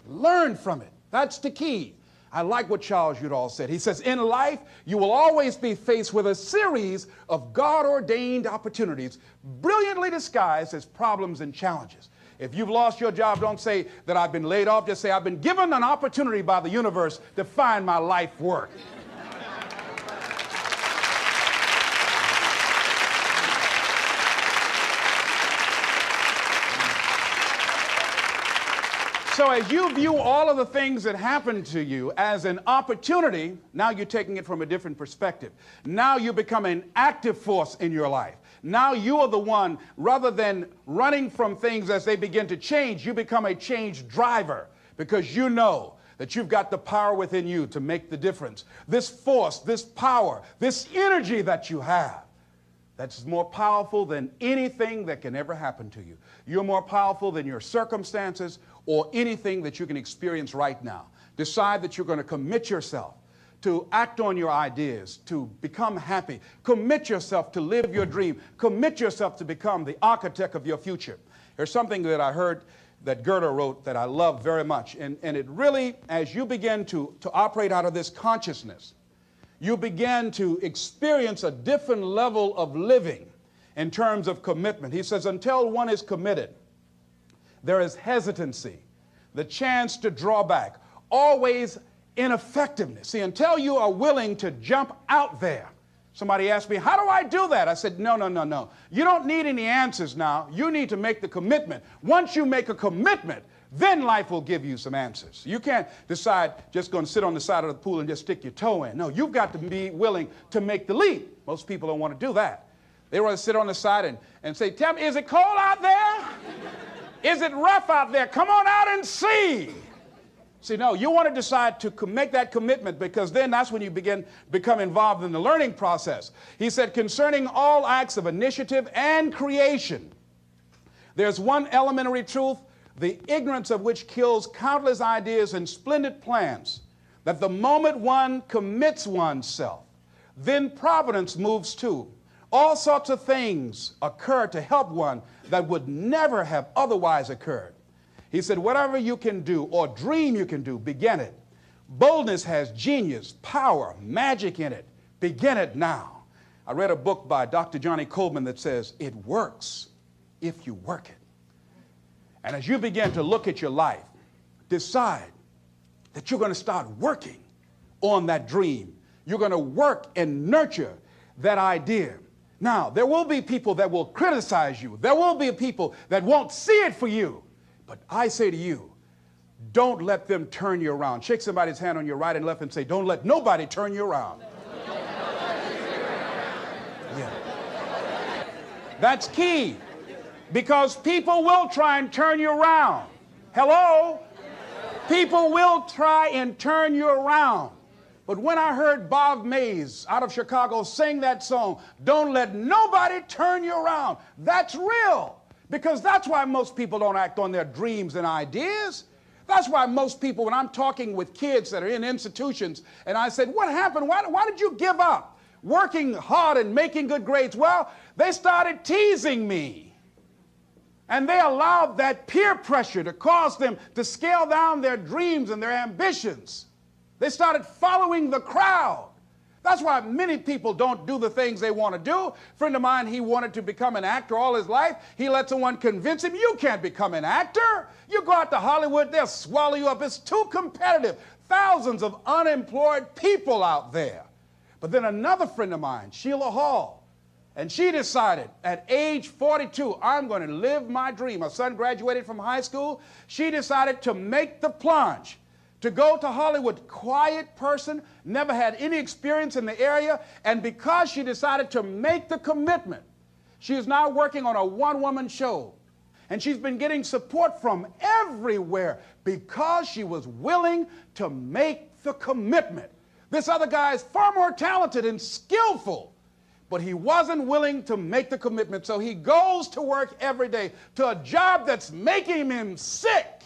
Learn from it. That's the key. I like what Charles Udall said. He says, in life, you will always be faced with a series of God-ordained opportunities, brilliantly disguised as problems and challenges. If you've lost your job, don't say that I've been laid off. Just say, I've been given an opportunity by the universe to find my life work. So as you view all of the things that happen to you as an opportunity, now you're taking it from a different perspective. Now you become an active force in your life. Now you are the one, rather than running from things as they begin to change, you become a change driver because you know that you've got the power within you to make the difference. This force, this power, this energy that you have, that's more powerful than anything that can ever happen to you. You're more powerful than your circumstances or anything that you can experience right now. Decide that you're going to commit yourself to act on your ideas, to become happy. Commit yourself to live your dream. Commit yourself to become the architect of your future. There's something that I heard that Goethe wrote that I love very much. And it really, as you begin to operate out of this consciousness, you begin to experience a different level of living in terms of commitment. He says, until one is committed, there is hesitancy, the chance to draw back, always ineffectiveness. See, until you are willing to jump out there. Somebody asked me, how do I do that? I said, no. You don't need any answers now. You need to make the commitment. Once you make a commitment, then life will give you some answers. You can't decide just going to sit on the side of the pool and just stick your toe in. No, you've got to be willing to make the leap. Most people don't want to do that. They want to sit on the side and say, tell me, is it cold out there? Is it rough out there? Come on out and see. See, no, you want to decide to make that commitment because then that's when you become involved in the learning process. He said, concerning all acts of initiative and creation, there's one elementary truth, the ignorance of which kills countless ideas and splendid plans, that the moment one commits oneself, then providence moves too. All sorts of things occur to help one that would never have otherwise occurred. He said, whatever you can do or dream you can do, begin it. Boldness has genius, power, magic in it. Begin it now. I read a book by Dr. Johnny Coleman that says, it works if you work it. And as you begin to look at your life, decide that you're going to start working on that dream. You're going to work and nurture that idea. Now, there will be people that will criticize you. There will be people that won't see it for you. But I say to you, don't let them turn you around. Shake somebody's hand on your right and left and say, don't let nobody turn you around. Yeah. That's key. Because people will try and turn you around. Hello? People will try and turn you around. But when I heard Bob Mays out of Chicago sing that song, don't let nobody turn you around, that's real. Because that's why most people don't act on their dreams and ideas. That's why most people, when I'm talking with kids that are in institutions, and I said, what happened? Why did you give up working hard and making good grades? Well, they started teasing me. And they allowed that peer pressure to cause them to scale down their dreams and their ambitions. They started following the crowd. That's why many people don't do the things they want to do. A friend of mine, he wanted to become an actor all his life. He let someone convince him, you can't become an actor. You go out to Hollywood, they'll swallow you up. It's too competitive. Thousands of unemployed people out there. But then another friend of mine, Sheila Hall, And she decided at age 42, I'm going to live my dream. Her son graduated from high school. She decided to make the plunge, to go to Hollywood. Quiet person, never had any experience in the area. And because she decided to make the commitment, she is now working on a one-woman show. And she's been getting support from everywhere because she was willing to make the commitment. This other guy is far more talented and skillful, but he wasn't willing to make the commitment. So he goes to work every day to a job that's making him sick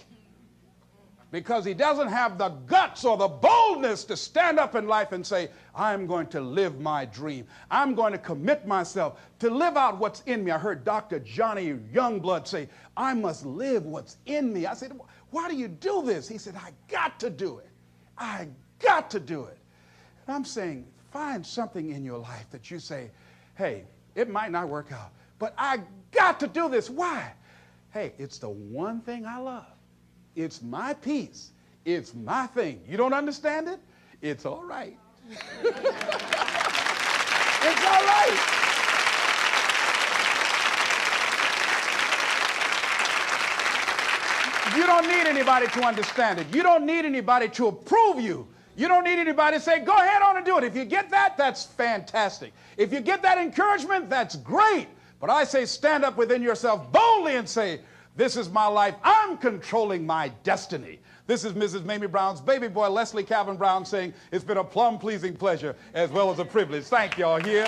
because he doesn't have the guts or the boldness to stand up in life and say, I'm going to live my dream. I'm going to commit myself to live out what's in me. I heard Dr. Johnny Youngblood say, I must live what's in me. I said, why do you do this? He said, I got to do it. I got to do it. And I'm saying, find something in your life that you say, hey, it might not work out, but I got to do this. Why? Hey, it's the one thing I love. It's my piece. It's my thing. You don't understand it? It's all right. It's all right. You don't need anybody to understand it. You don't need anybody to approve you. You don't need anybody to say, go ahead on and do it. If you get that, that's fantastic. If you get that encouragement, that's great. But I say stand up within yourself boldly and say, this is my life. I'm controlling my destiny. This is Mrs. Mamie Brown's baby boy, Leslie Calvin Brown, saying it's been a plum-pleasing pleasure as well as a privilege. Thank y'all here.